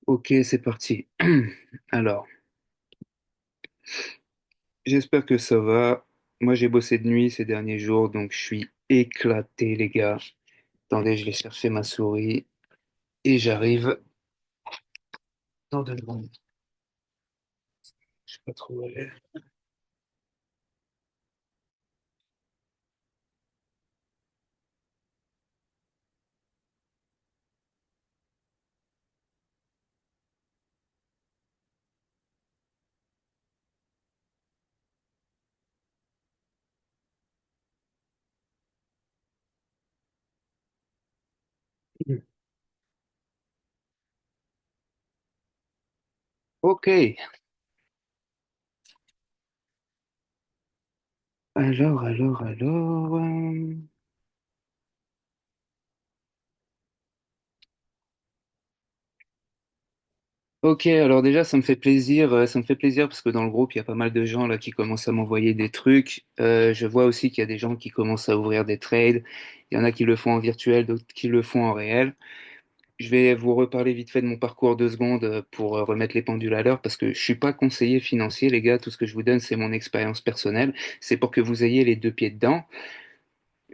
Ok, c'est parti. Alors, j'espère que ça va. Moi, j'ai bossé de nuit ces derniers jours, donc je suis éclaté, les gars. Attendez, je vais chercher ma souris et j'arrive dans 2 secondes. Je sais pas trop où elle est. Ok, alors. Ok, alors déjà, ça me fait plaisir parce que dans le groupe, il y a pas mal de gens là qui commencent à m'envoyer des trucs. Je vois aussi qu'il y a des gens qui commencent à ouvrir des trades. Il y en a qui le font en virtuel, d'autres qui le font en réel. Je vais vous reparler vite fait de mon parcours 2 secondes pour remettre les pendules à l'heure parce que je suis pas conseiller financier, les gars. Tout ce que je vous donne, c'est mon expérience personnelle. C'est pour que vous ayez les deux pieds dedans.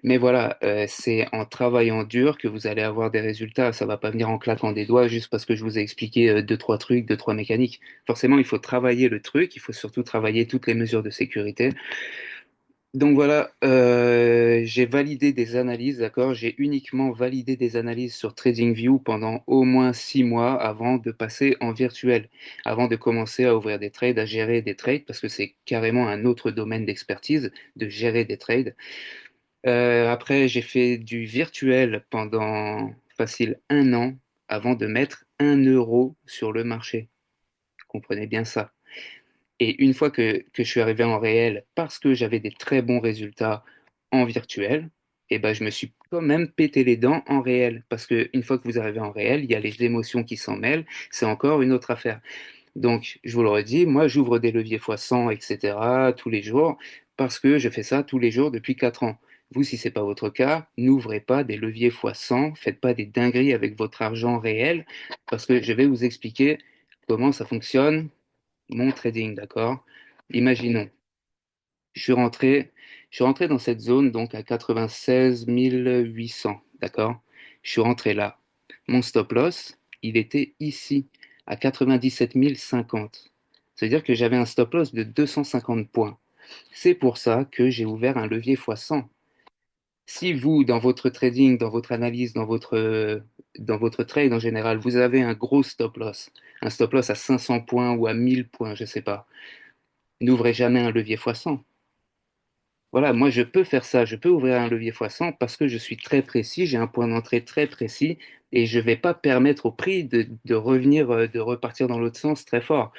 Mais voilà, c'est en travaillant dur que vous allez avoir des résultats. Ça va pas venir en claquant des doigts juste parce que je vous ai expliqué deux, trois trucs, deux, trois mécaniques. Forcément, il faut travailler le truc. Il faut surtout travailler toutes les mesures de sécurité. Donc voilà, j'ai validé des analyses, d'accord? J'ai uniquement validé des analyses sur TradingView pendant au moins 6 mois avant de passer en virtuel, avant de commencer à ouvrir des trades, à gérer des trades, parce que c'est carrément un autre domaine d'expertise de gérer des trades. Après, j'ai fait du virtuel pendant facile un an avant de mettre 1 euro sur le marché. Comprenez bien ça. Et une fois que je suis arrivé en réel, parce que j'avais des très bons résultats en virtuel, et ben je me suis quand même pété les dents en réel. Parce que une fois que vous arrivez en réel, il y a les émotions qui s'en mêlent, c'est encore une autre affaire. Donc, je vous le redis, moi j'ouvre des leviers fois 100, etc. tous les jours, parce que je fais ça tous les jours depuis 4 ans. Vous, si c'est pas votre cas, n'ouvrez pas des leviers fois 100, faites pas des dingueries avec votre argent réel, parce que je vais vous expliquer comment ça fonctionne mon trading, d'accord? Imaginons, je suis rentré, je suis rentré dans cette zone donc à 96 800, d'accord? Je suis rentré là. Mon stop loss, il était ici, à 97 050. C'est-à-dire que j'avais un stop loss de 250 points. C'est pour ça que j'ai ouvert un levier x100. Si vous, dans votre trading, dans votre analyse, dans votre trade en général, vous avez un stop loss à 500 points ou à 1000 points, je sais pas, n'ouvrez jamais un levier x100. Voilà, moi je peux faire ça, je peux ouvrir un levier x100 parce que je suis très précis, j'ai un point d'entrée très précis et je ne vais pas permettre au prix de revenir, de repartir dans l'autre sens très fort.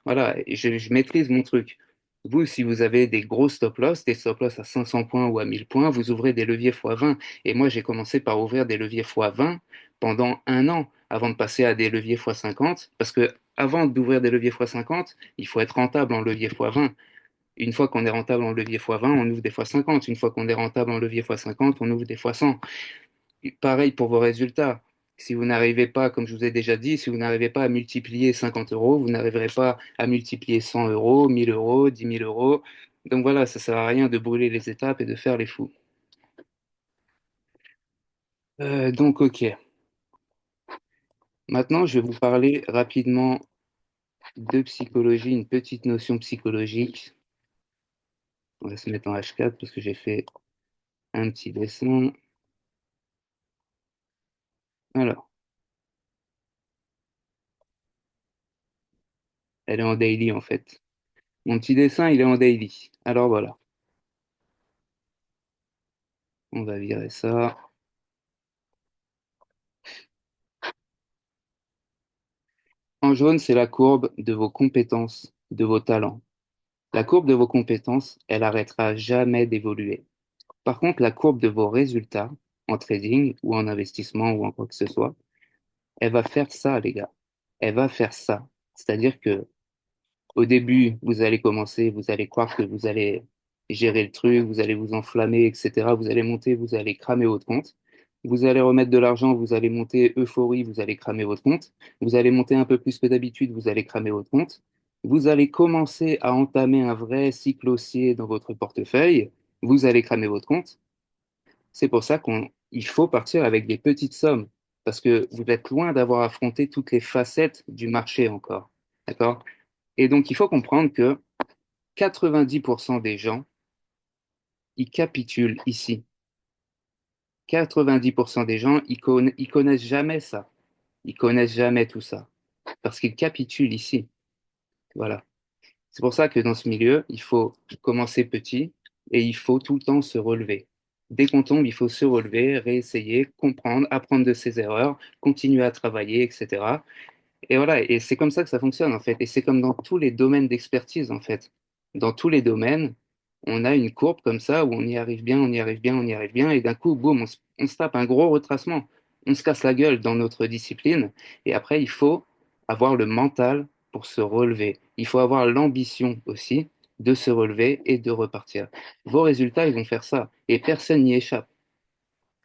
Voilà, et je maîtrise mon truc. Vous, si vous avez des gros stop-loss, des stop-loss à 500 points ou à 1000 points, vous ouvrez des leviers x20. Et moi, j'ai commencé par ouvrir des leviers x20 pendant un an avant de passer à des leviers x50. Parce que avant d'ouvrir des leviers x50, il faut être rentable en levier x20. Une fois qu'on est rentable en levier x20, on ouvre des x50. Une fois qu'on est rentable en levier x50, on ouvre des x100. Pareil pour vos résultats. Si vous n'arrivez pas, comme je vous ai déjà dit, si vous n'arrivez pas à multiplier 50 euros, vous n'arriverez pas à multiplier 100 euros, 1000 euros, 10 000 euros. Donc voilà, ça sert à rien de brûler les étapes et de faire les fous. Donc ok. Maintenant, je vais vous parler rapidement de psychologie, une petite notion psychologique. On va se mettre en H4 parce que j'ai fait un petit dessin. Alors, elle est en daily en fait. Mon petit dessin, il est en daily. Alors voilà, on va virer ça. En jaune, c'est la courbe de vos compétences, de vos talents. La courbe de vos compétences, elle arrêtera jamais d'évoluer. Par contre, la courbe de vos résultats en trading ou en investissement ou en quoi que ce soit, elle va faire ça, les gars. Elle va faire ça. C'est-à-dire que au début, vous allez commencer, vous allez croire que vous allez gérer le truc, vous allez vous enflammer, etc. Vous allez monter, vous allez cramer votre compte. Vous allez remettre de l'argent, vous allez monter euphorie, vous allez cramer votre compte. Vous allez monter un peu plus que d'habitude, vous allez cramer votre compte. Vous allez commencer à entamer un vrai cycle haussier dans votre portefeuille, vous allez cramer votre compte. C'est pour ça qu'il faut partir avec des petites sommes, parce que vous êtes loin d'avoir affronté toutes les facettes du marché encore. D'accord? Et donc, il faut comprendre que 90% des gens, ils capitulent ici. 90% des gens, ils connaissent jamais ça. Ils connaissent jamais tout ça. Parce qu'ils capitulent ici. Voilà. C'est pour ça que dans ce milieu, il faut commencer petit et il faut tout le temps se relever. Dès qu'on tombe, il faut se relever, réessayer, comprendre, apprendre de ses erreurs, continuer à travailler, etc. Et voilà, et c'est comme ça que ça fonctionne en fait. Et c'est comme dans tous les domaines d'expertise en fait. Dans tous les domaines, on a une courbe comme ça où on y arrive bien, on y arrive bien, on y arrive bien, et d'un coup, boum, on se tape un gros retracement. On se casse la gueule dans notre discipline. Et après, il faut avoir le mental pour se relever. Il faut avoir l'ambition aussi de se relever et de repartir. Vos résultats, ils vont faire ça. Et personne n'y échappe.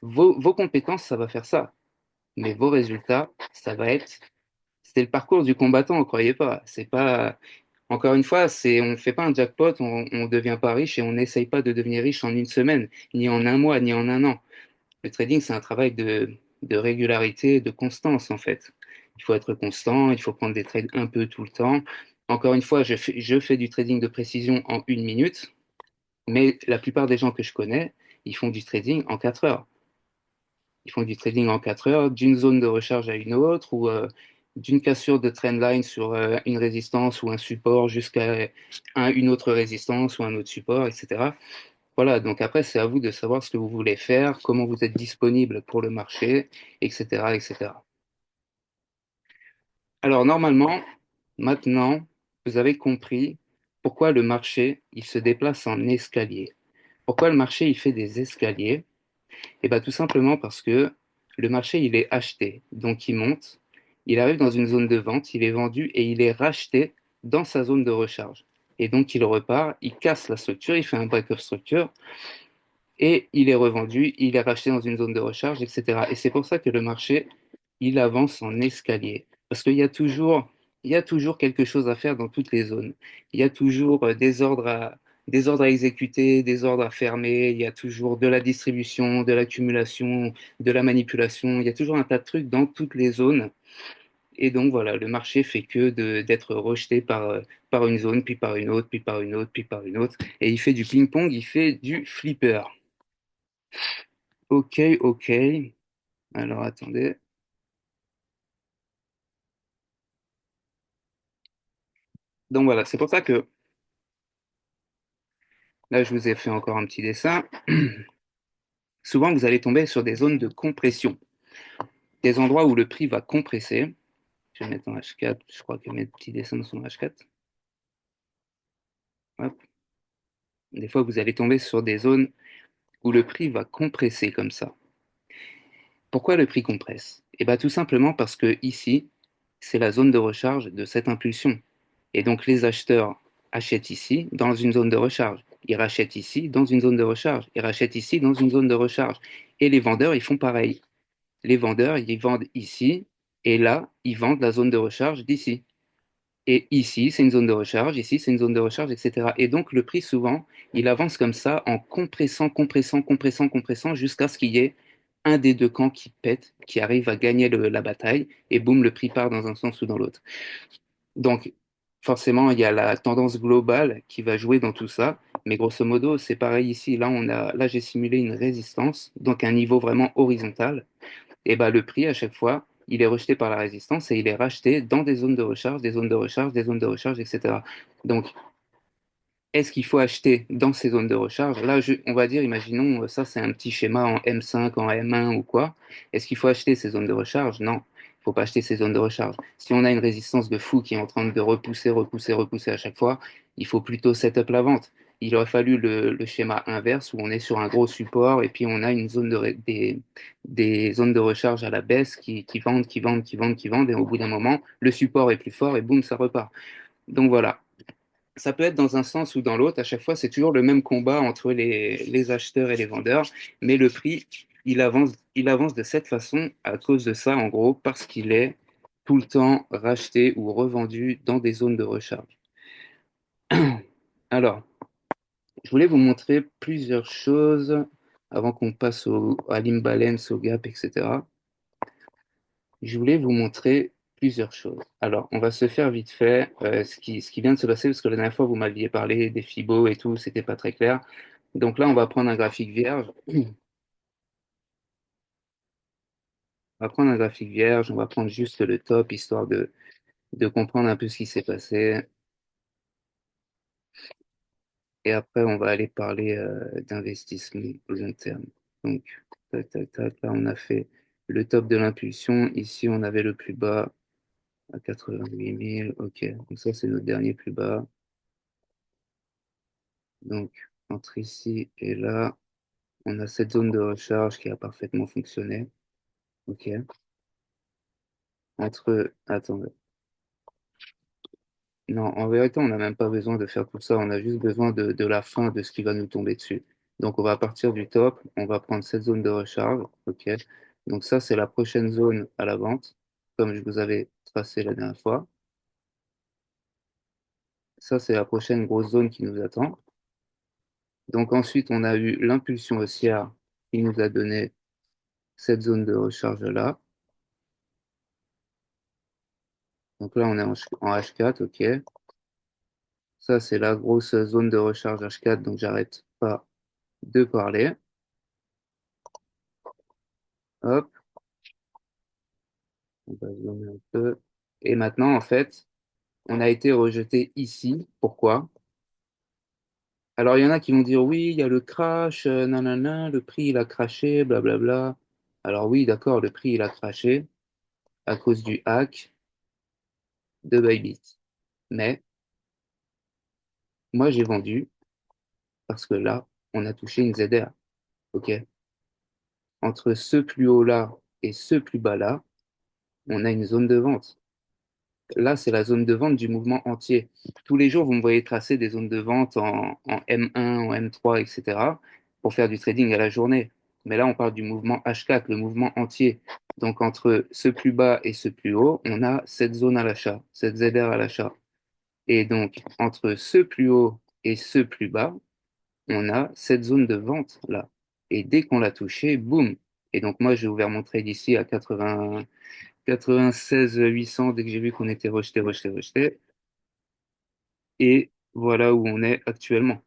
Vos compétences, ça va faire ça. Mais vos résultats, ça va être c'était le parcours du combattant, croyez pas. C'est pas, encore une fois, on fait pas un jackpot, on devient pas riche et on n'essaye pas de devenir riche en une semaine, ni en un mois, ni en un an. Le trading, c'est un travail de régularité, de constance, en fait. Il faut être constant, il faut prendre des trades un peu tout le temps. Encore une fois, je fais du trading de précision en 1 minute, mais la plupart des gens que je connais, ils font du trading en 4 heures. Ils font du trading en 4 heures, d'une zone de recharge à une autre, ou d'une cassure de trendline sur une résistance ou un support jusqu'à une autre résistance ou un autre support, etc. Voilà, donc après, c'est à vous de savoir ce que vous voulez faire, comment vous êtes disponible pour le marché, etc., etc. Alors, normalement, maintenant, vous avez compris pourquoi le marché, il se déplace en escalier. Pourquoi le marché, il fait des escaliers? Eh bien, tout simplement parce que le marché, il est acheté. Donc, il monte, il arrive dans une zone de vente, il est vendu et il est racheté dans sa zone de recharge. Et donc, il repart, il casse la structure, il fait un break of structure et il est revendu, il est racheté dans une zone de recharge, etc. Et c'est pour ça que le marché, il avance en escalier. Parce il y a toujours quelque chose à faire dans toutes les zones. Il y a toujours des ordres à exécuter, des ordres à fermer, il y a toujours de la distribution, de l'accumulation, de la manipulation, il y a toujours un tas de trucs dans toutes les zones. Et donc voilà, le marché fait que d'être rejeté par une zone, puis par une autre, puis par une autre, puis par une autre. Et il fait du ping-pong, il fait du flipper. Ok, ok. Alors attendez. Donc voilà, c'est pour ça que là, je vous ai fait encore un petit dessin. Souvent, vous allez tomber sur des zones de compression, des endroits où le prix va compresser. Je vais mettre en H4, je crois que mes petits dessins sont en H4. Hop. Des fois, vous allez tomber sur des zones où le prix va compresser comme ça. Pourquoi le prix compresse? Eh bien, tout simplement parce que ici, c'est la zone de recharge de cette impulsion. Et donc, les acheteurs achètent ici dans une zone de recharge. Ils rachètent ici dans une zone de recharge. Ils rachètent ici dans une zone de recharge. Et les vendeurs, ils font pareil. Les vendeurs, ils vendent ici et là, ils vendent la zone de recharge d'ici. Et ici, c'est une zone de recharge, ici, c'est une zone de recharge, etc. Et donc, le prix, souvent, il avance comme ça en compressant, compressant, compressant, compressant, jusqu'à ce qu'il y ait un des deux camps qui pète, qui arrive à gagner la bataille, et boum, le prix part dans un sens ou dans l'autre. Donc, forcément, il y a la tendance globale qui va jouer dans tout ça, mais grosso modo, c'est pareil ici. Là, j'ai simulé une résistance, donc un niveau vraiment horizontal et bah, le prix, à chaque fois, il est rejeté par la résistance et il est racheté dans des zones de recharge, des zones de recharge, des zones de recharge, etc. Donc, est-ce qu'il faut acheter dans ces zones de recharge? Là, on va dire, imaginons, ça c'est un petit schéma en M5, en M1 ou quoi. Est-ce qu'il faut acheter ces zones de recharge? Non, il ne faut pas acheter ces zones de recharge. Si on a une résistance de fou qui est en train de repousser, repousser, repousser à chaque fois, il faut plutôt setup la vente. Il aurait fallu le schéma inverse où on est sur un gros support et puis on a une zone des zones de recharge à la baisse qui vendent, qui vendent, qui vendent, qui vendent et au bout d'un moment, le support est plus fort et boum, ça repart. Donc voilà. Ça peut être dans un sens ou dans l'autre. À chaque fois, c'est toujours le même combat entre les acheteurs et les vendeurs. Mais le prix, il avance de cette façon à cause de ça, en gros, parce qu'il est tout le temps racheté ou revendu dans des zones de recharge. Alors, je voulais vous montrer plusieurs choses avant qu'on passe à l'imbalance, au gap, etc. Je voulais vous montrer plusieurs choses. Alors, on va se faire vite fait ce qui vient de se passer, parce que la dernière fois, vous m'aviez parlé des Fibos et tout, c'était pas très clair. Donc là, on va prendre un graphique vierge. On va prendre un graphique vierge, on va prendre juste le top, histoire de comprendre un peu ce qui s'est passé. Et après, on va aller parler d'investissement au long terme. Donc, tac, tac, tac, là, on a fait le top de l'impulsion. Ici, on avait le plus bas à 88 000. OK, donc ça, c'est notre dernier plus bas. Donc, entre ici et là, on a cette zone de recharge qui a parfaitement fonctionné. OK. Attends, non, en vérité, on n'a même pas besoin de faire tout ça. On a juste besoin de la fin de ce qui va nous tomber dessus. Donc, on va partir du top. On va prendre cette zone de recharge. OK. Donc, ça, c'est la prochaine zone à la vente, comme je vous avais tracé la dernière fois. Ça, c'est la prochaine grosse zone qui nous attend. Donc, ensuite, on a eu l'impulsion haussière qui nous a donné cette zone de recharge-là. Donc là, on est en H4. OK. Ça, c'est la grosse zone de recharge H4. Donc, j'arrête pas de parler. Hop. On va zoomer un peu. Et maintenant, en fait, on a été rejeté ici. Pourquoi? Alors, il y en a qui vont dire, oui, il y a le crash, nanana, le prix, il a crashé, blablabla. Alors oui, d'accord, le prix, il a crashé à cause du hack de Bybit. Mais moi, j'ai vendu parce que là, on a touché une ZR. OK? Entre ce plus haut-là et ce plus bas-là, on a une zone de vente. Là, c'est la zone de vente du mouvement entier. Tous les jours, vous me voyez tracer des zones de vente en M1, en M3, etc. pour faire du trading à la journée. Mais là, on parle du mouvement H4, le mouvement entier. Donc, entre ce plus bas et ce plus haut, on a cette zone à l'achat, cette ZR à l'achat. Et donc, entre ce plus haut et ce plus bas, on a cette zone de vente là. Et dès qu'on l'a touché, boum. Et donc, moi, j'ai ouvert mon trade ici à 96 800 dès que j'ai vu qu'on était rejeté, rejeté, rejeté. Et voilà où on est actuellement.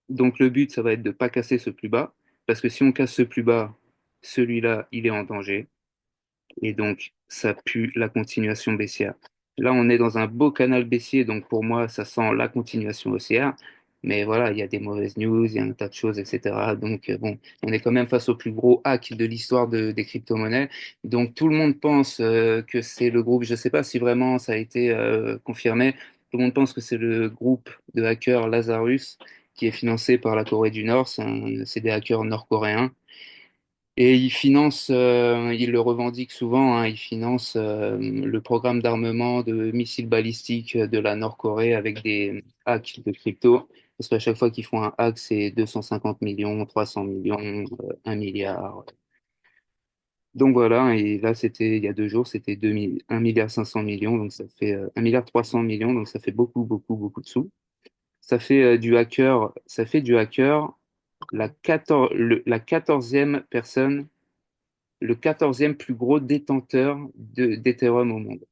Donc le but, ça va être de ne pas casser ce plus bas, parce que si on casse ce plus bas, celui-là, il est en danger. Et donc, ça pue la continuation baissière. Là, on est dans un beau canal baissier, donc pour moi, ça sent la continuation haussière. Mais voilà, il y a des mauvaises news, il y a un tas de choses, etc. Donc, bon, on est quand même face au plus gros hack de l'histoire des crypto-monnaies. Donc, tout le monde pense que c'est le groupe, je ne sais pas si vraiment ça a été confirmé, tout le monde pense que c'est le groupe de hackers Lazarus qui est financé par la Corée du Nord. C'est des hackers nord-coréens. Et il le revendique souvent, hein, il finance le programme d'armement de missiles balistiques de la Nord-Corée avec des hacks de crypto. Parce qu'à chaque fois qu'ils font un hack, c'est 250 millions, 300 millions, 1 milliard. Donc voilà, et là, c'était il y a 2 jours, c'était 1 milliard 500 millions, donc ça fait 1 milliard 300 millions, donc ça fait beaucoup, beaucoup, beaucoup de sous. Ça fait du hacker la 14e personne, le 14e plus gros détenteur d'Ethereum au monde.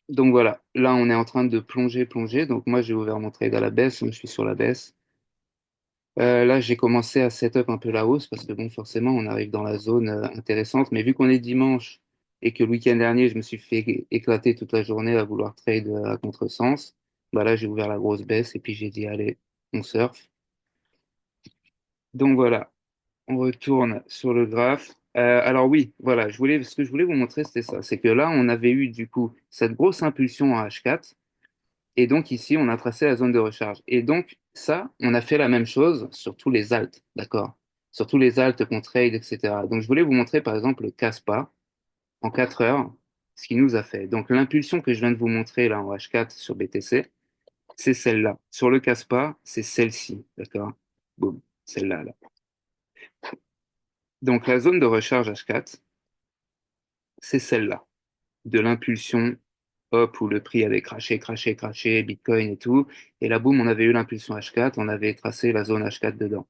Donc voilà, là on est en train de plonger, plonger. Donc moi j'ai ouvert mon trade à la baisse, je suis sur la baisse. Là j'ai commencé à setup un peu la hausse parce que bon forcément on arrive dans la zone intéressante. Mais vu qu'on est dimanche et que le week-end dernier je me suis fait éclater toute la journée à vouloir trade à contresens, bah là j'ai ouvert la grosse baisse et puis j'ai dit allez on surfe. Donc voilà, on retourne sur le graphe. Alors oui, voilà, ce que je voulais vous montrer, c'était ça. C'est que là, on avait eu du coup cette grosse impulsion en H4. Et donc ici, on a tracé la zone de recharge. Et donc ça, on a fait la même chose sur tous les alts, d'accord? Sur tous les alts qu'on trade, etc. Donc je voulais vous montrer par exemple le Caspa en 4 heures, ce qu'il nous a fait. Donc l'impulsion que je viens de vous montrer là en H4 sur BTC, c'est celle-là. Sur le Caspa, c'est celle-ci, d'accord? Boum, celle-là, là. Donc la zone de recharge H4, c'est celle-là, de l'impulsion, hop, où le prix avait craché, craché, craché, Bitcoin et tout. Et là, boum, on avait eu l'impulsion H4, on avait tracé la zone H4 dedans.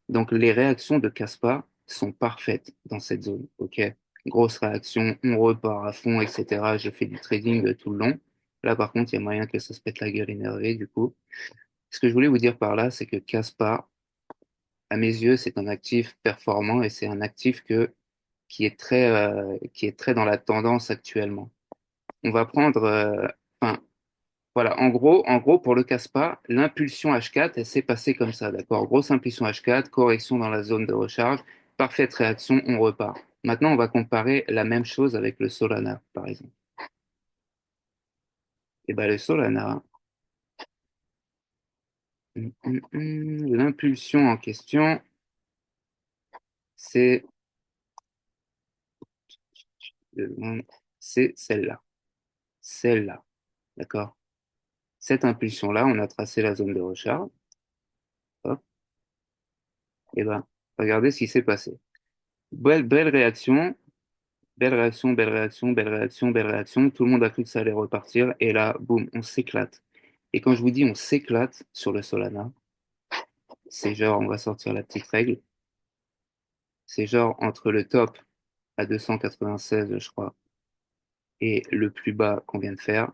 Donc les réactions de Kaspa sont parfaites dans cette zone, ok? Grosse réaction, on repart à fond, etc. J'ai fait du trading tout le long. Là, par contre, il y a moyen que ça se pète la gueule énervé, du coup. Ce que je voulais vous dire par là, c'est que Kaspa, à mes yeux, c'est un actif performant et c'est un actif qui est très dans la tendance actuellement. On va prendre, enfin, voilà, en gros, pour le Kaspa, l'impulsion H4, elle s'est passée comme ça, d'accord? Grosse impulsion H4, correction dans la zone de recharge, parfaite réaction, on repart. Maintenant, on va comparer la même chose avec le Solana, par exemple. Et ben, le Solana, l'impulsion en question, c'est c'est celle-là. Celle-là, d'accord? Cette impulsion-là, on a tracé la zone de recharge. Hop, et ben, regardez ce qui s'est passé. Belle réaction, belle réaction, belle réaction, belle réaction, belle réaction. Tout le monde a cru que ça allait repartir. Et là, boum, on s'éclate. Et quand je vous dis on s'éclate sur le Solana, c'est genre, on va sortir la petite règle, c'est genre entre le top à 296, je crois, et le plus bas qu'on vient de faire,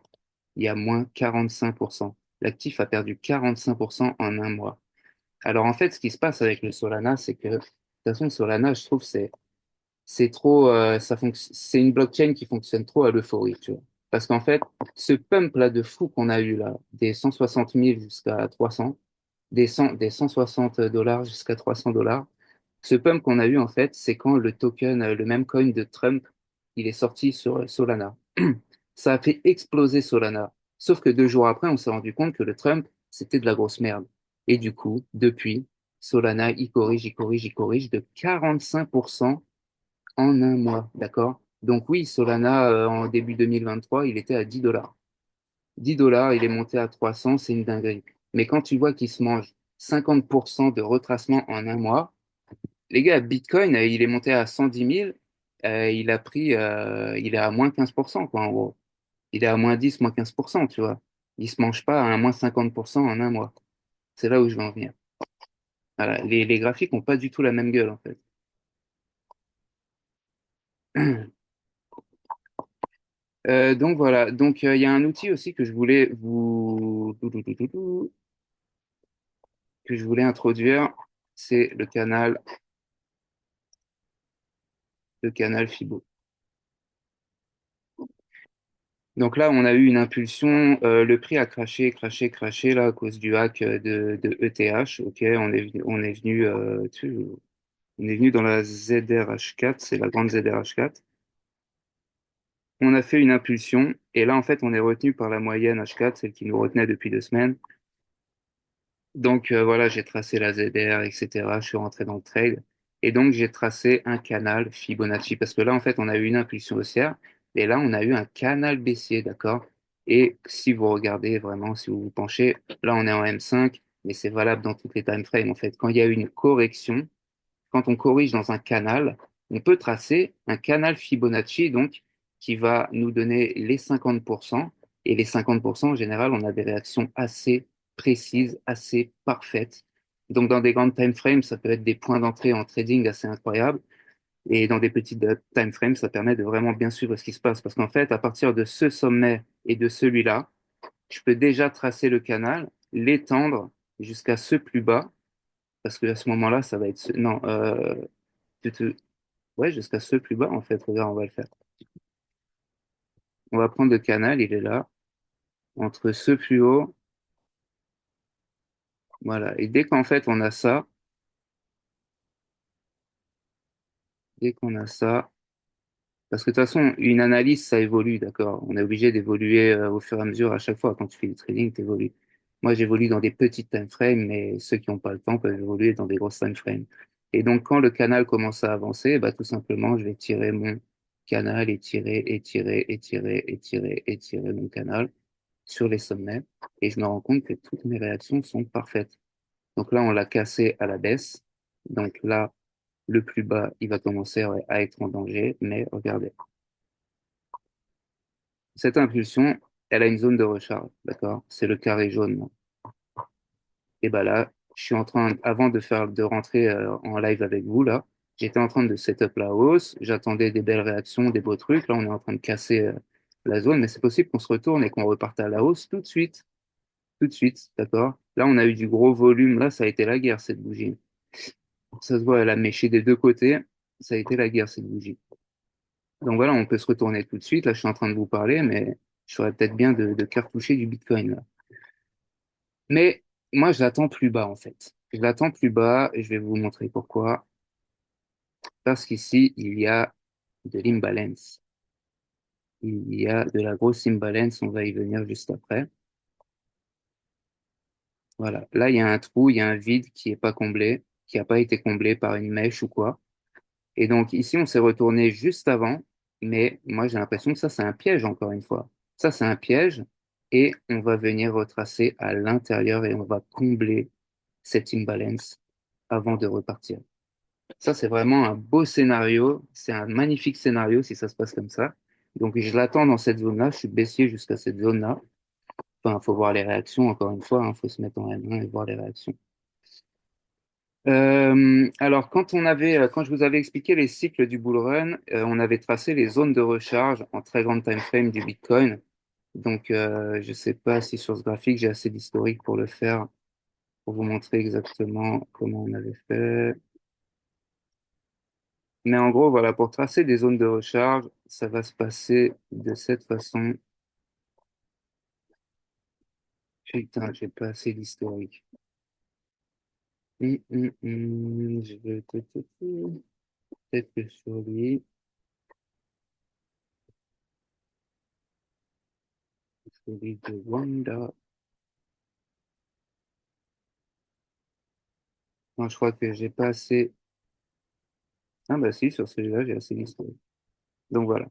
il y a moins 45%. L'actif a perdu 45% en un mois. Alors en fait, ce qui se passe avec le Solana, c'est que, de toute façon, Solana, je trouve, c'est trop, c'est une blockchain qui fonctionne trop à l'euphorie, tu vois. Parce qu'en fait, ce pump là de fou qu'on a eu là, des 160 000 jusqu'à 300, des 160 dollars jusqu'à 300 dollars, ce pump qu'on a eu en fait, c'est quand le token, le même coin de Trump, il est sorti sur Solana. Ça a fait exploser Solana. Sauf que 2 jours après, on s'est rendu compte que le Trump, c'était de la grosse merde. Et du coup, depuis, Solana, il corrige de 45% en un mois, d'accord? Donc oui, Solana, en début 2023, il était à 10 dollars. 10 dollars, il est monté à 300, c'est une dinguerie. Mais quand tu vois qu'il se mange 50% de retracement en un mois, les gars, Bitcoin, il est monté à 110 000, il est à moins 15%, quoi, en gros. Il est à moins 10, moins 15%, tu vois. Il se mange pas à un moins 50% en un mois. C'est là où je veux en venir. Voilà. Les graphiques ont pas du tout la même gueule, en fait. Donc voilà, donc il y a un outil aussi que je voulais que je voulais introduire, c'est le canal Fibo. Donc là, on a eu une impulsion, le prix a craché, craché, craché là à cause du hack de ETH. Ok, on est venu dans la ZRH4, c'est la grande ZRH4. On a fait une impulsion et là en fait, on est retenu par la moyenne H4, celle qui nous retenait depuis 2 semaines. Donc voilà, j'ai tracé la ZR, etc. Je suis rentré dans le trade. Et donc j'ai tracé un canal Fibonacci. Parce que là, en fait, on a eu une impulsion haussière. Et là, on a eu un canal baissier, d'accord? Et si vous regardez vraiment, si vous vous penchez, là, on est en M5, mais c'est valable dans toutes les time frames. En fait, quand il y a une correction, quand on corrige dans un canal, on peut tracer un canal Fibonacci, donc, qui va nous donner les 50%. Et les 50%, en général, on a des réactions assez précises, assez parfaites. Donc, dans des grandes time frames, ça peut être des points d'entrée en trading assez incroyables. Et dans des petites time frames, ça permet de vraiment bien suivre ce qui se passe. Parce qu'en fait, à partir de ce sommet et de celui-là, je peux déjà tracer le canal, l'étendre jusqu'à ce plus bas. Parce que à ce moment-là, ça va être... Non, ouais, jusqu'à ce plus bas, en fait. Regarde, on va le faire. On va prendre le canal, il est là, entre ce plus haut, voilà. Et dès qu'en fait on a ça, dès qu'on a ça, parce que de toute façon, une analyse, ça évolue, d'accord? On est obligé d'évoluer au fur et à mesure à chaque fois. Quand tu fais du trading, tu évolues. Moi, j'évolue dans des petites time frames, mais ceux qui n'ont pas le temps peuvent évoluer dans des grosses time frames. Et donc, quand le canal commence à avancer, bah, tout simplement, je vais tirer mon canal et tirer, et tirer, et tirer, et tirer, et tirer mon canal sur les sommets. Et je me rends compte que toutes mes réactions sont parfaites. Donc là, on l'a cassé à la baisse. Donc là, le plus bas, il va commencer à être en danger. Mais regardez, cette impulsion, elle a une zone de recharge, d'accord? C'est le carré jaune, là. Et ben là, je suis en train, avant de rentrer en live avec vous, là, j'étais en train de setup la hausse, j'attendais des belles réactions, des beaux trucs. Là, on est en train de casser la zone, mais c'est possible qu'on se retourne et qu'on reparte à la hausse tout de suite, d'accord? Là, on a eu du gros volume, là, ça a été la guerre, cette bougie. Ça se voit, elle a méché des deux côtés, ça a été la guerre, cette bougie. Donc voilà, on peut se retourner tout de suite. Là, je suis en train de vous parler, mais je ferais peut-être bien de cartoucher du Bitcoin, là. Mais moi, je l'attends plus bas, en fait. Je l'attends plus bas et je vais vous montrer pourquoi. Parce qu'ici, il y a de l'imbalance. Il y a de la grosse imbalance. On va y venir juste après. Voilà. Là, il y a un trou, il y a un vide qui est pas comblé, qui n'a pas été comblé par une mèche ou quoi. Et donc, ici, on s'est retourné juste avant. Mais moi, j'ai l'impression que ça, c'est un piège, encore une fois. Ça, c'est un piège. Et on va venir retracer à l'intérieur et on va combler cette imbalance avant de repartir. Ça, c'est vraiment un beau scénario. C'est un magnifique scénario si ça se passe comme ça. Donc, je l'attends dans cette zone-là. Je suis baissier jusqu'à cette zone-là. Enfin, il faut voir les réactions, encore une fois. Il faut se mettre en M1 et voir les réactions. Alors, quand je vous avais expliqué les cycles du bull run, on avait tracé les zones de recharge en très grande time frame du Bitcoin. Donc, je ne sais pas si sur ce graphique, j'ai assez d'historique pour le faire, pour vous montrer exactement comment on avait fait. Mais en gros, voilà, pour tracer des zones de recharge, ça va se passer de cette façon. Putain, j'ai pas assez d'historique. Je vais peut-être que sur lui, sur lui de Wanda. Non, je crois que j'ai pas assez. Ah bah si, sur celui-là, j'ai assez d'historique. Donc voilà.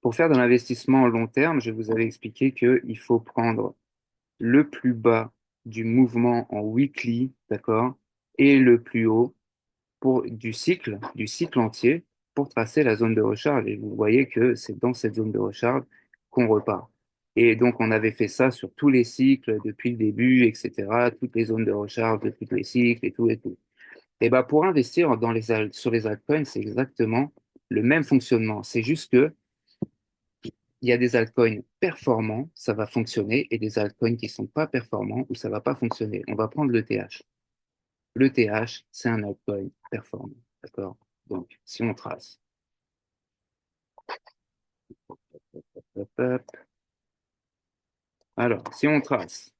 Pour faire de l'investissement long terme, je vous avais expliqué qu'il faut prendre le plus bas du mouvement en weekly, d'accord, et le plus haut du cycle entier, pour tracer la zone de recharge. Et vous voyez que c'est dans cette zone de recharge qu'on repart. Et donc, on avait fait ça sur tous les cycles depuis le début, etc., toutes les zones de recharge de tous les cycles et tout et tout. Et ben, pour investir sur les altcoins, c'est exactement le même fonctionnement. C'est juste que il y a des altcoins performants, ça va fonctionner, et des altcoins qui sont pas performants où ça va pas fonctionner. On va prendre l'ETH. L'ETH, c'est un altcoin performant. D'accord? Donc, si on trace, hop, hop. Alors, si on trace,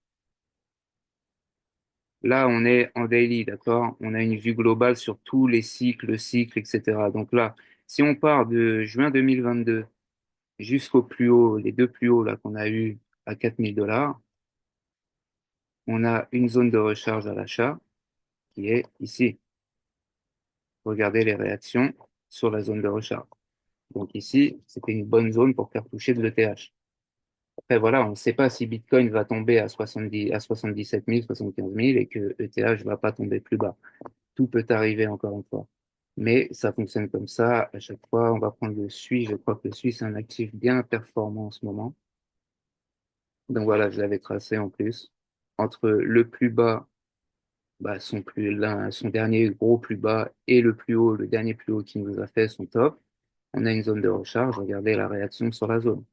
là, on est en daily, d'accord? On a une vue globale sur tous les cycles, le cycle, etc. Donc là, si on part de juin 2022 jusqu'au plus haut, les deux plus hauts là qu'on a eu à 4 000 $, on a une zone de recharge à l'achat qui est ici. Regardez les réactions sur la zone de recharge. Donc ici, c'était une bonne zone pour faire toucher de l'ETH. Après, voilà, on ne sait pas si Bitcoin va tomber à 70, à 77 000, 75 000 et que ETH ne va pas tomber plus bas. Tout peut arriver encore une fois. Mais ça fonctionne comme ça. À chaque fois, on va prendre le SUI. Je crois que le SUI, c'est un actif bien performant en ce moment. Donc voilà, je l'avais tracé en plus. Entre le plus bas, bah, son dernier gros plus bas et le plus haut, le dernier plus haut qui nous a fait son top, on a une zone de recharge. Regardez la réaction sur la zone.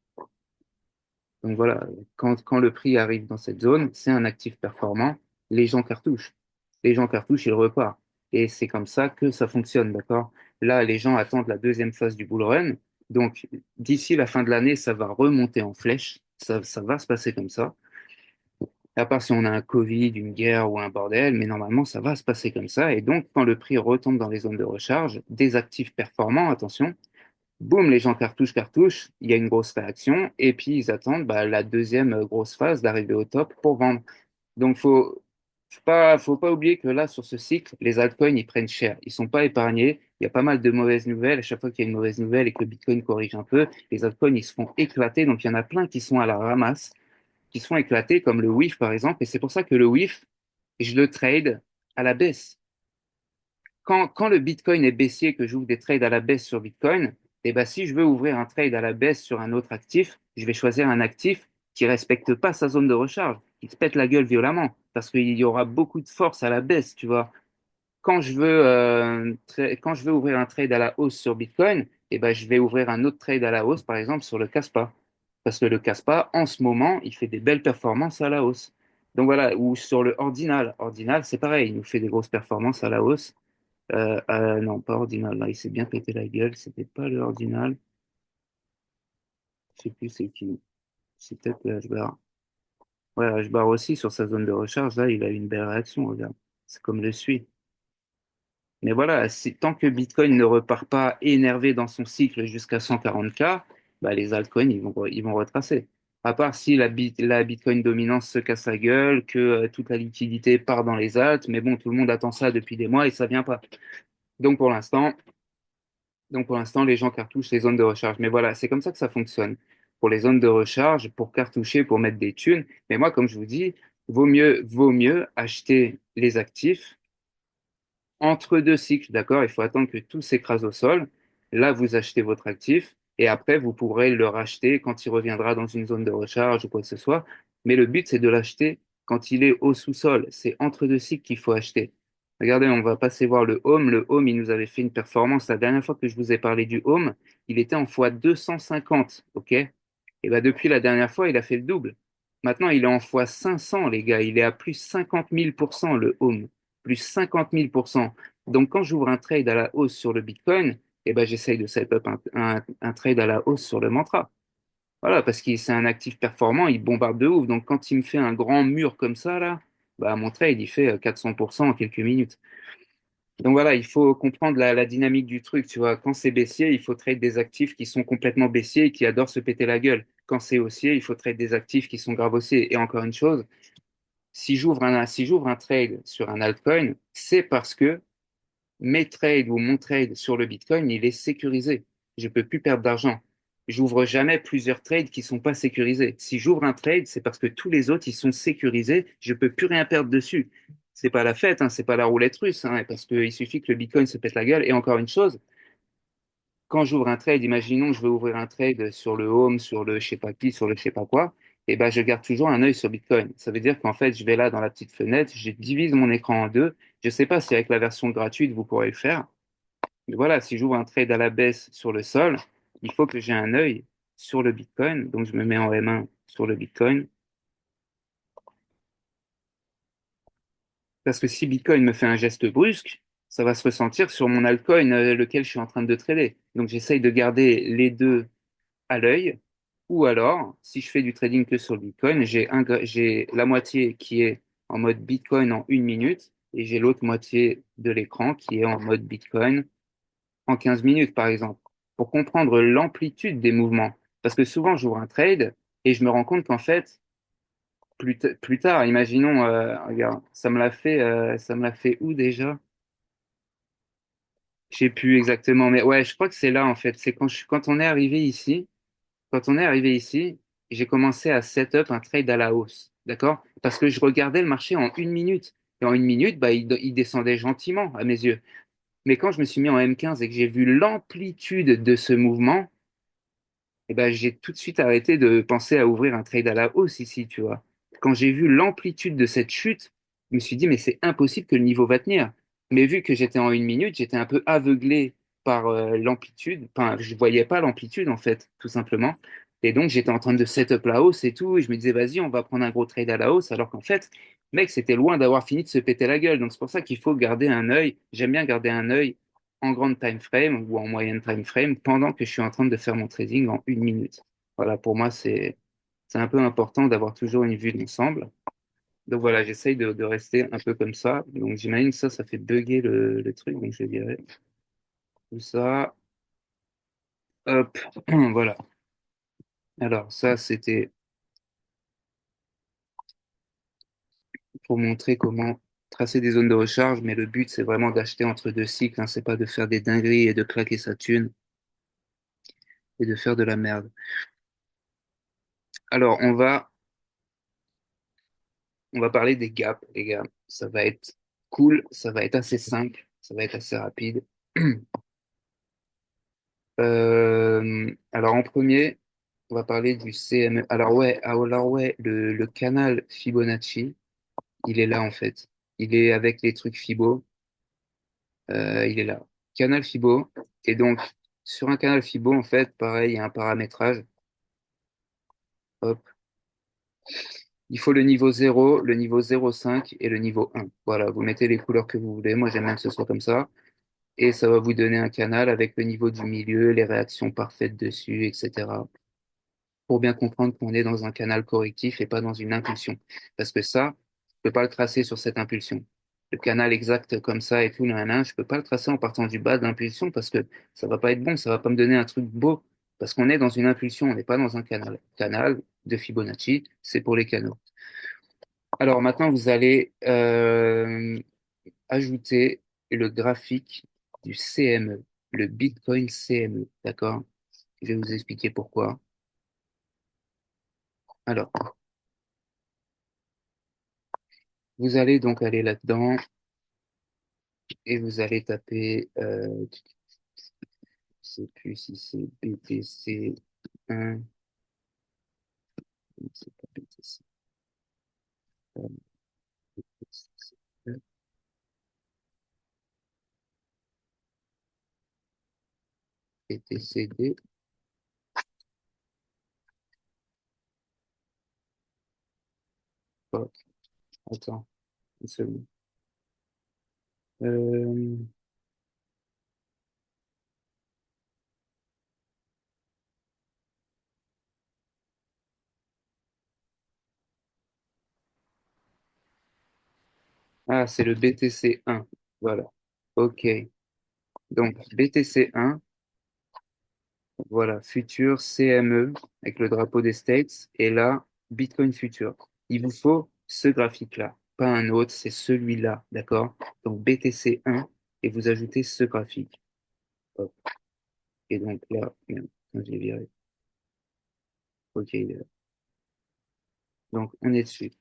Donc voilà, quand le prix arrive dans cette zone, c'est un actif performant, les gens cartouchent. Les gens cartouchent, ils repartent. Et c'est comme ça que ça fonctionne, d'accord? Là, les gens attendent la deuxième phase du bull run. Donc, d'ici la fin de l'année, ça va remonter en flèche. Ça va se passer comme ça. À part si on a un Covid, une guerre ou un bordel, mais normalement, ça va se passer comme ça. Et donc, quand le prix retombe dans les zones de recharge, des actifs performants, attention, boum, les gens cartouchent, il y a une grosse réaction, et puis ils attendent bah, la deuxième grosse phase d'arriver au top pour vendre. Donc, faut pas oublier que là, sur ce cycle, les altcoins, ils prennent cher. Ils sont pas épargnés. Il y a pas mal de mauvaises nouvelles. À chaque fois qu'il y a une mauvaise nouvelle et que Bitcoin corrige un peu, les altcoins, ils se font éclater. Donc, il y en a plein qui sont à la ramasse, qui se font éclater, comme le WIF, par exemple. Et c'est pour ça que le WIF, je le trade à la baisse. Quand le Bitcoin est baissier, que j'ouvre des trades à la baisse sur Bitcoin, et ben, si je veux ouvrir un trade à la baisse sur un autre actif, je vais choisir un actif qui respecte pas sa zone de recharge, qui se pète la gueule violemment, parce qu'il y aura beaucoup de force à la baisse, tu vois. Quand je veux ouvrir un trade à la hausse sur Bitcoin, eh ben, je vais ouvrir un autre trade à la hausse, par exemple, sur le Kaspa. Parce que le Kaspa, en ce moment, il fait des belles performances à la hausse. Donc voilà, ou sur le Ordinal. Ordinal, c'est pareil, il nous fait des grosses performances à la hausse. Non, pas Ordinal, là, il s'est bien pété la gueule. C'était pas le Ordinal. Je sais plus c'est qui. C'est peut-être le H-bar. Ouais, H-bar aussi, sur sa zone de recharge, là, il a eu une belle réaction, regarde. C'est comme le suit. Mais voilà, tant que Bitcoin ne repart pas énervé dans son cycle jusqu'à 140K, bah, les altcoins, ils vont retracer. À part si la Bitcoin dominance se casse la gueule, que toute la liquidité part dans les alts, mais bon, tout le monde attend ça depuis des mois et ça vient pas. Donc pour l'instant, donc pour l'instant, les gens cartouchent les zones de recharge. Mais voilà, c'est comme ça que ça fonctionne. Pour les zones de recharge, pour cartoucher, pour mettre des thunes. Mais moi, comme je vous dis, vaut mieux acheter les actifs entre deux cycles, d'accord? Il faut attendre que tout s'écrase au sol. Là, vous achetez votre actif et après, vous pourrez le racheter quand il reviendra dans une zone de recharge ou quoi que ce soit. Mais le but, c'est de l'acheter quand il est au sous-sol. C'est entre deux cycles qu'il faut acheter. Regardez, on va passer voir le Home. Le Home, il nous avait fait une performance. La dernière fois que je vous ai parlé du Home, il était en fois 250, ok? Et ben depuis la dernière fois, il a fait le double. Maintenant, il est en fois 500, les gars. Il est à plus 50 000% le Home. Plus 50 000%. Donc, quand j'ouvre un trade à la hausse sur le Bitcoin, eh ben, j'essaye de set up un trade à la hausse sur le mantra. Voilà, parce que c'est un actif performant, il bombarde de ouf. Donc, quand il me fait un grand mur comme ça, là, bah, mon trade, il fait 400% en quelques minutes. Donc voilà, il faut comprendre la dynamique du truc, tu vois. Quand c'est baissier, il faut trade des actifs qui sont complètement baissiers et qui adorent se péter la gueule. Quand c'est haussier, il faut trade des actifs qui sont grave haussiers. Et encore une chose, si j'ouvre un trade sur un altcoin, c'est parce que mes trades ou mon trade sur le Bitcoin, il est sécurisé. Je peux plus perdre d'argent. J'ouvre jamais plusieurs trades qui sont pas sécurisés. Si j'ouvre un trade, c'est parce que tous les autres, ils sont sécurisés. Je peux plus rien perdre dessus. C'est pas la fête, hein, c'est pas la roulette russe, hein, parce qu'il suffit que le Bitcoin se pète la gueule. Et encore une chose, quand j'ouvre un trade, imaginons que je veux ouvrir un trade sur le Home, sur le je sais pas qui, sur le je sais pas quoi, et ben je garde toujours un œil sur Bitcoin. Ça veut dire qu'en fait, je vais là dans la petite fenêtre, je divise mon écran en deux. Je sais pas si avec la version gratuite, vous pourrez le faire. Mais voilà, si j'ouvre un trade à la baisse sur le sol, il faut que j'ai un œil sur le Bitcoin. Donc, je me mets en M1 sur le Bitcoin. Parce que si Bitcoin me fait un geste brusque, ça va se ressentir sur mon altcoin, lequel je suis en train de trader. Donc, j'essaye de garder les deux à l'œil. Ou alors, si je fais du trading que sur le Bitcoin, j'ai la moitié qui est en mode Bitcoin en 1 minute et j'ai l'autre moitié de l'écran qui est en mode Bitcoin en 15 minutes, par exemple, pour comprendre l'amplitude des mouvements. Parce que souvent, j'ouvre un trade et je me rends compte qu'en fait, plus tard, imaginons, regarde, ça me l'a fait où déjà? Je sais plus exactement, mais ouais, je crois que c'est là, en fait. C'est quand on est arrivé ici, quand on est arrivé ici, j'ai commencé à set up un trade à la hausse, d'accord? Parce que je regardais le marché en 1 minute. Et en 1 minute, bah, il descendait gentiment à mes yeux. Mais quand je me suis mis en M15 et que j'ai vu l'amplitude de ce mouvement, eh ben, j'ai tout de suite arrêté de penser à ouvrir un trade à la hausse ici, tu vois. Quand j'ai vu l'amplitude de cette chute, je me suis dit, mais c'est impossible que le niveau va tenir. Mais vu que j'étais en 1 minute, j'étais un peu aveuglé par l'amplitude. Enfin, je voyais pas l'amplitude, en fait, tout simplement. Et donc, j'étais en train de set up la hausse et tout. Et je me disais, vas-y, on va prendre un gros trade à la hausse. Alors qu'en fait, mec, c'était loin d'avoir fini de se péter la gueule. Donc, c'est pour ça qu'il faut garder un œil. J'aime bien garder un œil en grande time frame ou en moyenne time frame pendant que je suis en train de faire mon trading en 1 minute. Voilà, pour moi, c'est un peu important d'avoir toujours une vue d'ensemble. Donc voilà, j'essaye de rester un peu comme ça. Donc j'imagine que ça fait bugger le truc. Donc je dirais tout ça. Hop, voilà. Alors ça, c'était pour montrer comment tracer des zones de recharge, mais le but, c'est vraiment d'acheter entre deux cycles, hein. C'est pas de faire des dingueries et de claquer sa thune et de faire de la merde. Alors, on va parler des gaps, les gars. Ça va être cool, ça va être assez simple. Ça va être assez rapide. Alors en premier, on va parler du CME. Alors ouais, le canal Fibonacci, il est là en fait. Il est avec les trucs Fibo. Il est là. Canal Fibo. Et donc, sur un canal Fibo, en fait, pareil, il y a un paramétrage. Hop. Il faut le niveau 0, le niveau 0,5 et le niveau 1. Voilà, vous mettez les couleurs que vous voulez. Moi, j'aime bien que ce soit comme ça. Et ça va vous donner un canal avec le niveau du milieu, les réactions parfaites dessus, etc. Pour bien comprendre qu'on est dans un canal correctif et pas dans une impulsion. Parce que ça, je peux pas le tracer sur cette impulsion. Le canal exact comme ça et tout, je peux pas le tracer en partant du bas de l'impulsion parce que ça va pas être bon, ça va pas me donner un truc beau. Parce qu'on est dans une impulsion, on n'est pas dans un canal. Canal de Fibonacci, c'est pour les canaux. Alors maintenant, vous allez ajouter le graphique du CME, le Bitcoin CME, d'accord? Je vais vous expliquer pourquoi. Alors, vous allez donc aller là-dedans et vous allez taper, je sais plus si c'est BTC1, c'est pas BTC, euh, BTCD. Oh, attends, une seconde. Euh, ah, c'est le BTC1. Voilà. OK. Donc, BTC1, voilà, Future CME avec le drapeau des States et là, Bitcoin Future. Il vous faut ce graphique-là, pas un autre, c'est celui-là, d'accord? Donc BTC1 et vous ajoutez ce graphique. Hop. Et donc là, merde, j'ai viré. Ok, il est là. Donc on est dessus.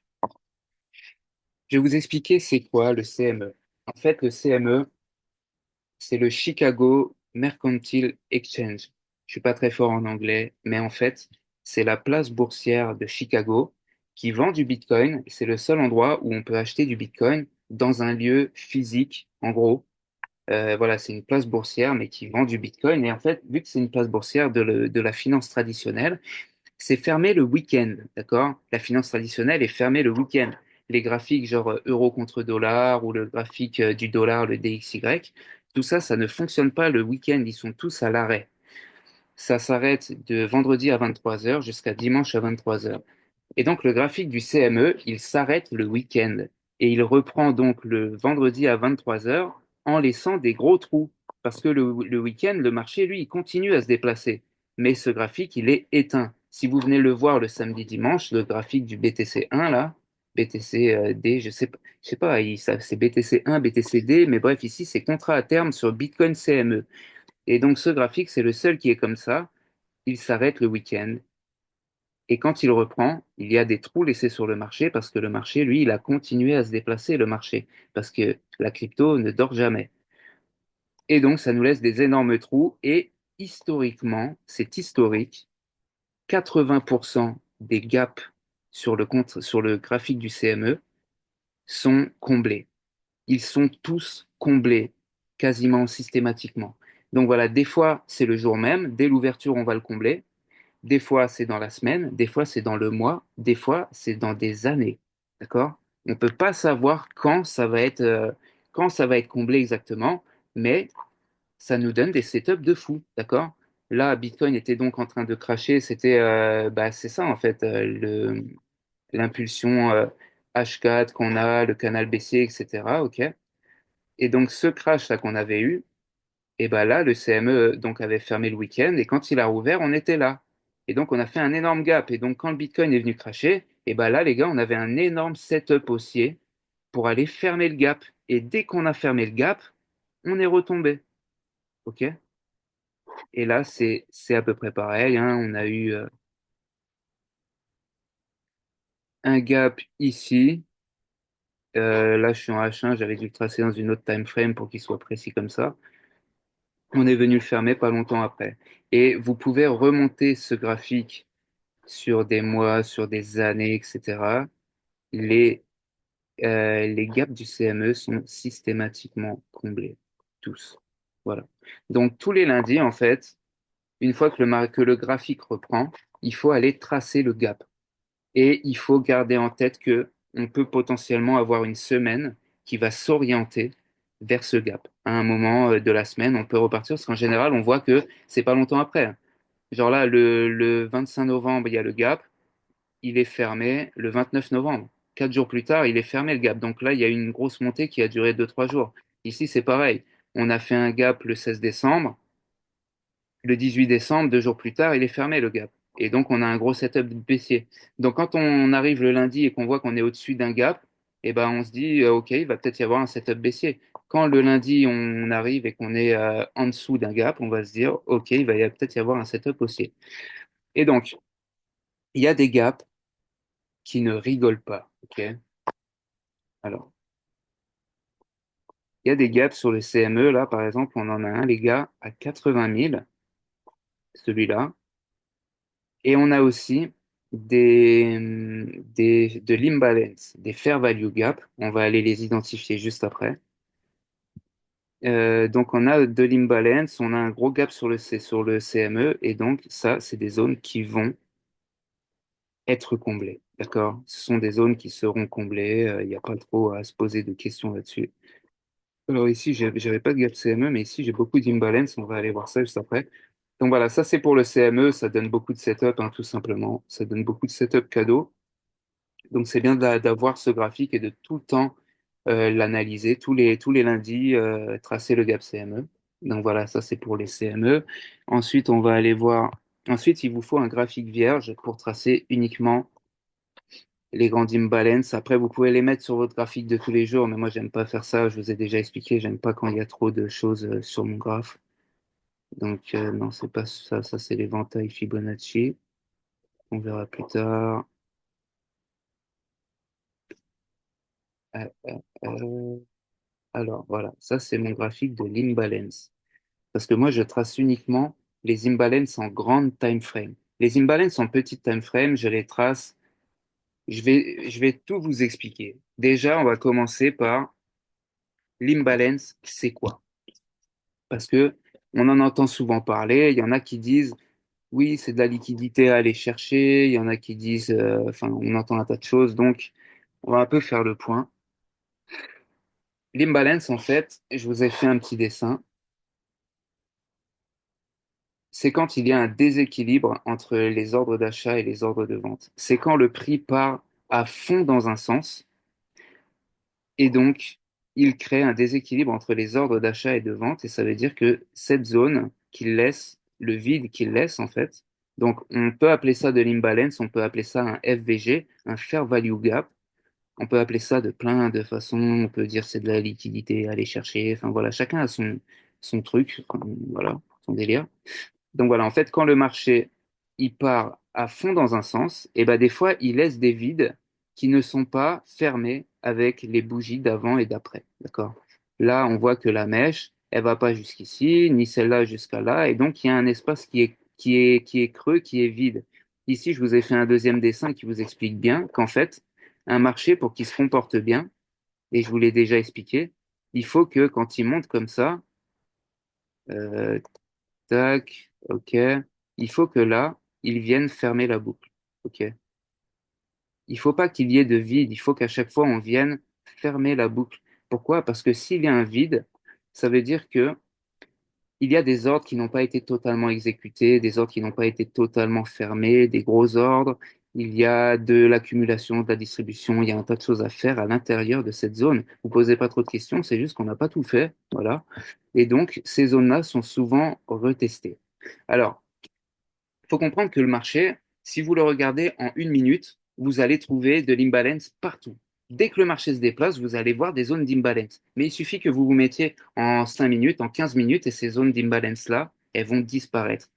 Je vais vous expliquer c'est quoi le CME. En fait, le CME, c'est le Chicago Mercantile Exchange. Je suis pas très fort en anglais, mais en fait, c'est la place boursière de Chicago qui vend du Bitcoin. C'est le seul endroit où on peut acheter du Bitcoin dans un lieu physique, en gros. Voilà, c'est une place boursière, mais qui vend du Bitcoin. Et en fait, vu que c'est une place boursière de la finance traditionnelle, c'est fermé le week-end, d'accord? La finance traditionnelle est fermée le week-end. Les graphiques genre euro contre dollar ou le graphique du dollar, le DXY, tout ça, ça ne fonctionne pas le week-end. Ils sont tous à l'arrêt. Ça s'arrête de vendredi à 23 heures jusqu'à dimanche à 23 heures. Et donc le graphique du CME, il s'arrête le week-end et il reprend donc le vendredi à 23 heures en laissant des gros trous. Parce que le week-end, le marché, lui, il continue à se déplacer. Mais ce graphique, il est éteint. Si vous venez le voir le samedi dimanche, le graphique du BTC1, là, BTC-D, je sais pas, c'est BTC1, BTC-D, mais bref, ici, c'est contrat à terme sur Bitcoin CME. Et donc ce graphique, c'est le seul qui est comme ça. Il s'arrête le week-end. Et quand il reprend, il y a des trous laissés sur le marché parce que le marché, lui, il a continué à se déplacer, le marché, parce que la crypto ne dort jamais. Et donc, ça nous laisse des énormes trous. Et historiquement, c'est historique, 80% des gaps sur le graphique du CME sont comblés. Ils sont tous comblés, quasiment systématiquement. Donc voilà, des fois, c'est le jour même, dès l'ouverture, on va le combler. Des fois, c'est dans la semaine, des fois, c'est dans le mois, des fois, c'est dans des années. D'accord? On ne peut pas savoir quand ça va être comblé exactement, mais ça nous donne des setups de fou. D'accord? Là, Bitcoin était donc en train de cracher. C'est ça, en fait, l'impulsion H4 qu'on a, le canal baissier, etc. OK? Et donc, ce crash-là qu'on avait eu, et ben là, le CME donc avait fermé le week-end et quand il a rouvert, on était là. Et donc on a fait un énorme gap. Et donc quand le Bitcoin est venu cracher, et ben là les gars, on avait un énorme setup haussier pour aller fermer le gap. Et dès qu'on a fermé le gap, on est retombé. OK? Et là c'est à peu près pareil, hein. On a eu un gap ici Là, je suis en H1, j'avais dû le tracer dans une autre time frame pour qu'il soit précis comme ça. On est venu le fermer pas longtemps après. Et vous pouvez remonter ce graphique sur des mois, sur des années, etc. Les, les gaps du CME sont systématiquement comblés. Tous. Voilà. Donc, tous les lundis, en fait, une fois que que le graphique reprend, il faut aller tracer le gap. Et il faut garder en tête que on peut potentiellement avoir une semaine qui va s'orienter vers ce gap. À un moment de la semaine, on peut repartir parce qu'en général, on voit que c'est pas longtemps après. Genre là, le 25 novembre, il y a le gap, il est fermé le 29 novembre. 4 jours plus tard, il est fermé le gap. Donc là, il y a eu une grosse montée qui a duré 2, 3 jours. Ici, c'est pareil. On a fait un gap le 16 décembre. Le 18 décembre, 2 jours plus tard, il est fermé le gap. Et donc, on a un gros setup baissier. Donc, quand on arrive le lundi et qu'on voit qu'on est au-dessus d'un gap, eh ben, on se dit, OK, il va peut-être y avoir un setup baissier. Quand le lundi, on arrive et qu'on est en dessous d'un gap, on va se dire, OK, il va peut-être y avoir un setup haussier. Et donc, il y a des gaps qui ne rigolent pas. OK? Alors, il y a des gaps sur le CME. Là, par exemple, on en a un, les gars, à 80 000, celui-là. Et on a aussi de l'imbalance, des fair value gap. On va aller les identifier juste après. Donc, on a de l'imbalance, on a un gros gap sur le CME, et donc, ça, c'est des zones qui vont être comblées. D'accord? Ce sont des zones qui seront comblées. Il n'y a pas trop à se poser de questions là-dessus. Alors, ici, j'avais pas de gap CME, mais ici, j'ai beaucoup d'imbalance. On va aller voir ça juste après. Donc, voilà, ça, c'est pour le CME. Ça donne beaucoup de setup, hein, tout simplement. Ça donne beaucoup de setup cadeau. Donc, c'est bien d'avoir ce graphique et de tout le temps l'analyser, tous les lundis, tracer le gap CME. Donc, voilà, ça, c'est pour les CME. Ensuite, on va aller voir. Ensuite, il vous faut un graphique vierge pour tracer uniquement les grandes imbalances. Après, vous pouvez les mettre sur votre graphique de tous les jours, mais moi, j'aime pas faire ça. Je vous ai déjà expliqué, j'aime pas quand il y a trop de choses sur mon graphe. Donc, non, c'est pas ça. Ça, c'est l'éventail Fibonacci. On verra plus tard. Euh, euh, euh. Alors, voilà, ça c'est mon graphique de l'imbalance. Parce que moi, je trace uniquement les imbalances en grande time frame. Les imbalances en petite time frame, je les trace. Je vais tout vous expliquer. Déjà, on va commencer par l'imbalance, c'est quoi? Parce que on en entend souvent parler. Il y en a qui disent, oui, c'est de la liquidité à aller chercher. Il y en a qui disent, enfin, on entend un tas de choses. Donc, on va un peu faire le point. L'imbalance, en fait, je vous ai fait un petit dessin. C'est quand il y a un déséquilibre entre les ordres d'achat et les ordres de vente. C'est quand le prix part à fond dans un sens et donc il crée un déséquilibre entre les ordres d'achat et de vente et ça veut dire que cette zone qu'il laisse, le vide qu'il laisse en fait, donc on peut appeler ça de l'imbalance, on peut appeler ça un FVG, un Fair Value Gap, on peut appeler ça de plein de façons, on peut dire c'est de la liquidité à aller chercher, enfin voilà, chacun a son truc, voilà, son délire. Donc voilà, en fait, quand le marché il part à fond dans un sens, et ben des fois il laisse des vides qui ne sont pas fermés avec les bougies d'avant et d'après. D'accord? Là, on voit que la mèche, elle va pas jusqu'ici, ni celle-là jusqu'à là, et donc il y a un espace qui est creux, qui est vide. Ici, je vous ai fait un deuxième dessin qui vous explique bien qu'en fait, un marché, pour qu'il se comporte bien, et je vous l'ai déjà expliqué, il faut que quand il monte comme ça, euh, tac, ok. Il faut que là, ils viennent fermer la boucle. Ok. Il faut pas qu'il y ait de vide. Il faut qu'à chaque fois, on vienne fermer la boucle. Pourquoi? Parce que s'il y a un vide, ça veut dire que il y a des ordres qui n'ont pas été totalement exécutés, des ordres qui n'ont pas été totalement fermés, des gros ordres. Il y a de l'accumulation, de la distribution. Il y a un tas de choses à faire à l'intérieur de cette zone. Vous posez pas trop de questions, c'est juste qu'on n'a pas tout fait. Voilà. Et donc, ces zones-là sont souvent retestées. Alors, il faut comprendre que le marché, si vous le regardez en 1 minute, vous allez trouver de l'imbalance partout. Dès que le marché se déplace, vous allez voir des zones d'imbalance. Mais il suffit que vous vous mettiez en 5 minutes, en 15 minutes, et ces zones d'imbalance-là, elles vont disparaître.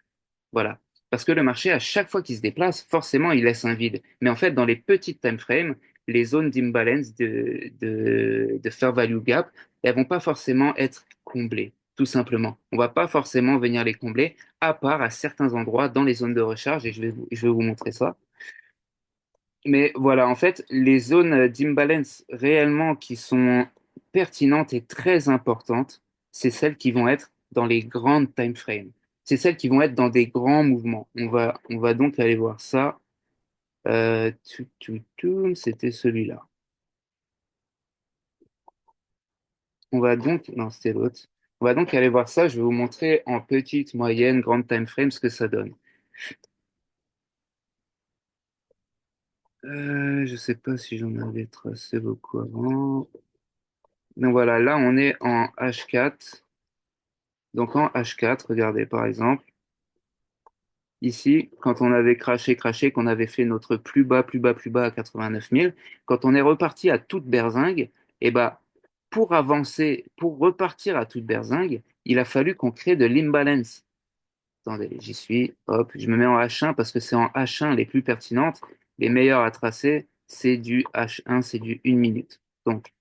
Voilà. Parce que le marché, à chaque fois qu'il se déplace, forcément, il laisse un vide. Mais en fait, dans les petites time frames, les zones d'imbalance de fair value gap, elles vont pas forcément être comblées, tout simplement. On va pas forcément venir les combler, à part à certains endroits dans les zones de recharge, et je vais vous montrer ça. Mais voilà, en fait, les zones d'imbalance réellement qui sont pertinentes et très importantes, c'est celles qui vont être dans les grandes time frames. C'est celles qui vont être dans des grands mouvements. On va donc aller voir ça. C'était celui-là. On va donc, non, c'était l'autre. On va donc aller voir ça. Je vais vous montrer en petite, moyenne, grande time frame ce que ça donne. Je sais pas si j'en avais tracé beaucoup avant. Donc voilà, là on est en H4. Donc en H4, regardez par exemple, ici, quand on avait craché, qu'on avait fait notre plus bas, plus bas, plus bas à 89 000, quand on est reparti à toute berzingue, et ben, pour avancer, pour repartir à toute berzingue, il a fallu qu'on crée de l'imbalance. Attendez, j'y suis, hop, je me mets en H1 parce que c'est en H1 les plus pertinentes. Les meilleures à tracer, c'est du H1, c'est du 1 minute. Donc,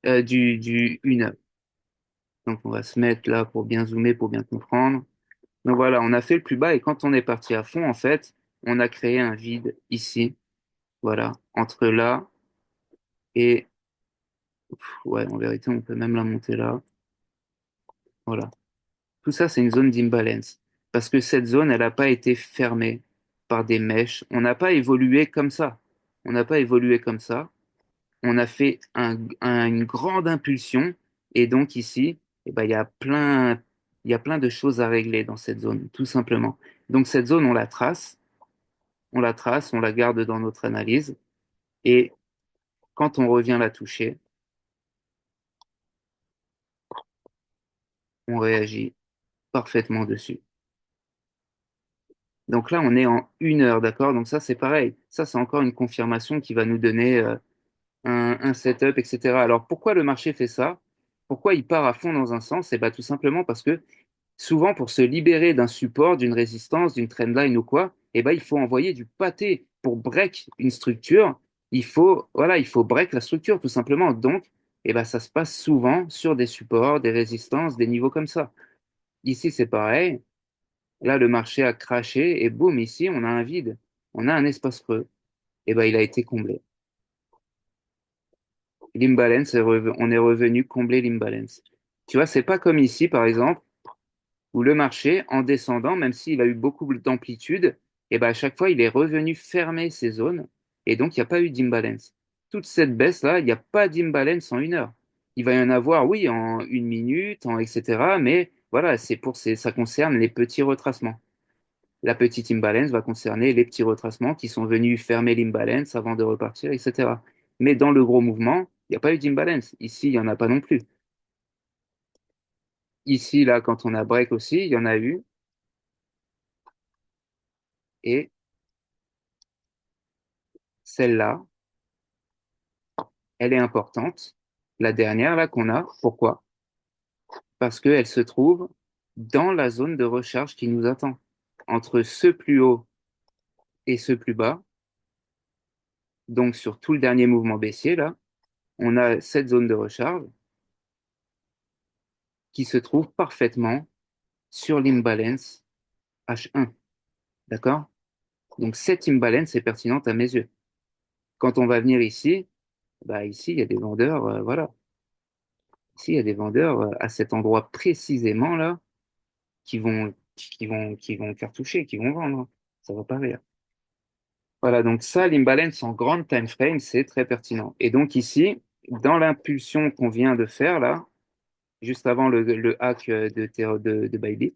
du 1 heure. Donc, on va se mettre là pour bien zoomer, pour bien comprendre. Donc voilà, on a fait le plus bas et quand on est parti à fond, en fait, on a créé un vide ici, voilà, entre là et, ouais, en vérité, on peut même la monter là, voilà. Tout ça, c'est une zone d'imbalance parce que cette zone, elle n'a pas été fermée par des mèches. On n'a pas évolué comme ça. On n'a pas évolué comme ça. On a fait une grande impulsion et donc ici, eh ben, il y a plein de choses à régler dans cette zone, tout simplement. Donc cette zone, on la garde dans notre analyse, et quand on revient la toucher, on réagit parfaitement dessus. Donc là, on est en 1 heure, d'accord? Donc ça, c'est pareil. Ça, c'est encore une confirmation qui va nous donner un setup, etc. Alors pourquoi le marché fait ça? Pourquoi il part à fond dans un sens? Et bien tout simplement parce que souvent, pour se libérer d'un support, d'une résistance, d'une trendline ou quoi, eh ben, il faut envoyer du pâté pour break une structure. Il faut break la structure, tout simplement. Donc, eh ben, ça se passe souvent sur des supports, des résistances, des niveaux comme ça. Ici, c'est pareil. Là, le marché a craché et boum, ici, on a un vide. On a un espace creux. Eh ben, il a été comblé. L'imbalance, on est revenu combler l'imbalance. Tu vois, c'est pas comme ici, par exemple, où le marché, en descendant, même s'il a eu beaucoup d'amplitude, et ben à chaque fois, il est revenu fermer ses zones, et donc il n'y a pas eu d'imbalance. Toute cette baisse-là, il n'y a pas d'imbalance en 1 heure. Il va y en avoir, oui, en 1 minute, etc. Mais voilà, ça concerne les petits retracements. La petite imbalance va concerner les petits retracements qui sont venus fermer l'imbalance avant de repartir, etc. Mais dans le gros mouvement, il n'y a pas eu d'imbalance. Ici, il n'y en a pas non plus. Ici, là, quand on a break aussi, il y en a eu. Et celle-là, elle est importante. La dernière, là, qu'on a. Pourquoi? Parce qu'elle se trouve dans la zone de recharge qui nous attend. Entre ce plus haut et ce plus bas, donc sur tout le dernier mouvement baissier, là, on a cette zone de recharge qui se trouve parfaitement sur l'imbalance H1. D'accord? Donc cette imbalance est pertinente à mes yeux. Quand on va venir ici, bah ici, il y a des vendeurs, voilà. Ici, il y a des vendeurs à cet endroit précisément, là, qui vont cartoucher, qui vont vendre. Ça va pas rire. Voilà, donc ça, l'imbalance en grande time frame, c'est très pertinent. Et donc ici, dans l'impulsion qu'on vient de faire là, juste avant le hack de Bybit,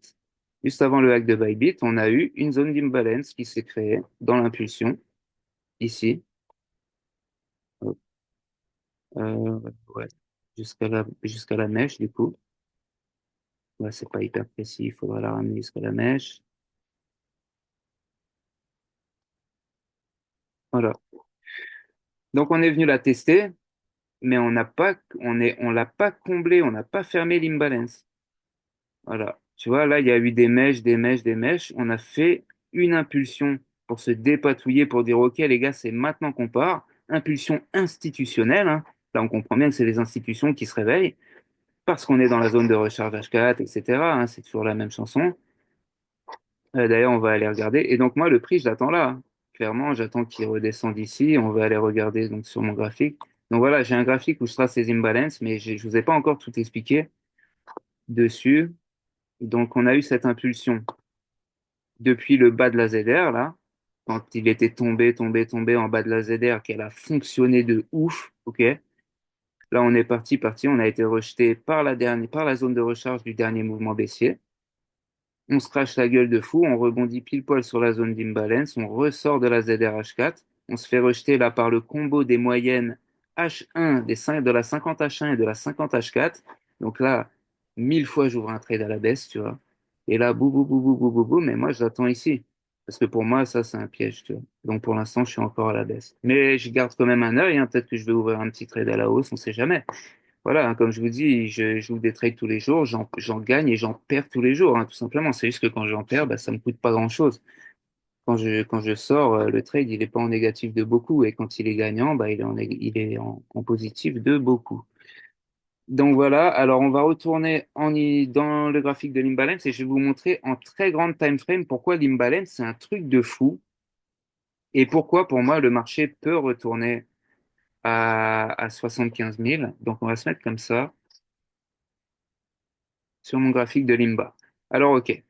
juste avant le hack de Bybit, on a eu une zone d'imbalance qui s'est créée dans l'impulsion, ici. Hop, ouais, jusqu'à la mèche, du coup. Ouais, c'est pas hyper précis, il faudra la ramener jusqu'à la mèche. Voilà. Donc on est venu la tester, mais on l'a pas comblé, on n'a pas fermé l'imbalance. Voilà. Tu vois, là, il y a eu des mèches, des mèches, des mèches. On a fait une impulsion pour se dépatouiller, pour dire, OK, les gars, c'est maintenant qu'on part. impulsion institutionnelle, hein. Là, on comprend bien que c'est les institutions qui se réveillent parce qu'on est dans la zone de recharge H4, etc., hein. C'est toujours la même chanson. D'ailleurs, on va aller regarder. Et donc, moi, le prix, je l'attends là, hein. Clairement, j'attends qu'il redescende ici. On va aller regarder donc, sur mon graphique. Donc voilà, j'ai un graphique où je trace les imbalances, mais je vous ai pas encore tout expliqué dessus. Donc, on a eu cette impulsion depuis le bas de la ZR, là, quand il était tombé en bas de la ZR, qu'elle a fonctionné de ouf, ok? Là, on est parti, on a été rejeté par la zone de recharge du dernier mouvement baissier. On se crache la gueule de fou, on rebondit pile poil sur la zone d'imbalance, on ressort de la ZRH4, on se fait rejeter là par le combo des moyennes H1, de la 50 H1 et de la 50 H4. Donc là, 1000 fois j'ouvre un trade à la baisse, tu vois. Et là, bou bou bou bou bou bou bou, mais moi je l'attends ici. Parce que pour moi, ça c'est un piège, tu vois. Donc pour l'instant, je suis encore à la baisse. Mais je garde quand même un œil, hein. Peut-être que je vais ouvrir un petit trade à la hausse, on sait jamais. Voilà, hein, comme je vous dis, je joue des trades tous les jours, j'en gagne et j'en perds tous les jours, hein, tout simplement. C'est juste que quand j'en perds, bah, ça me coûte pas grand-chose. Quand je sors, le trade, il est pas en négatif de beaucoup et quand il est gagnant, bah, il est en positif de beaucoup. Donc voilà, alors on va retourner dans le graphique de l'imbalance et je vais vous montrer en très grande time frame pourquoi l'imbalance, c'est un truc de fou et pourquoi pour moi le marché peut retourner à 75 000. Donc on va se mettre comme ça sur mon graphique de Limba. Alors, ok.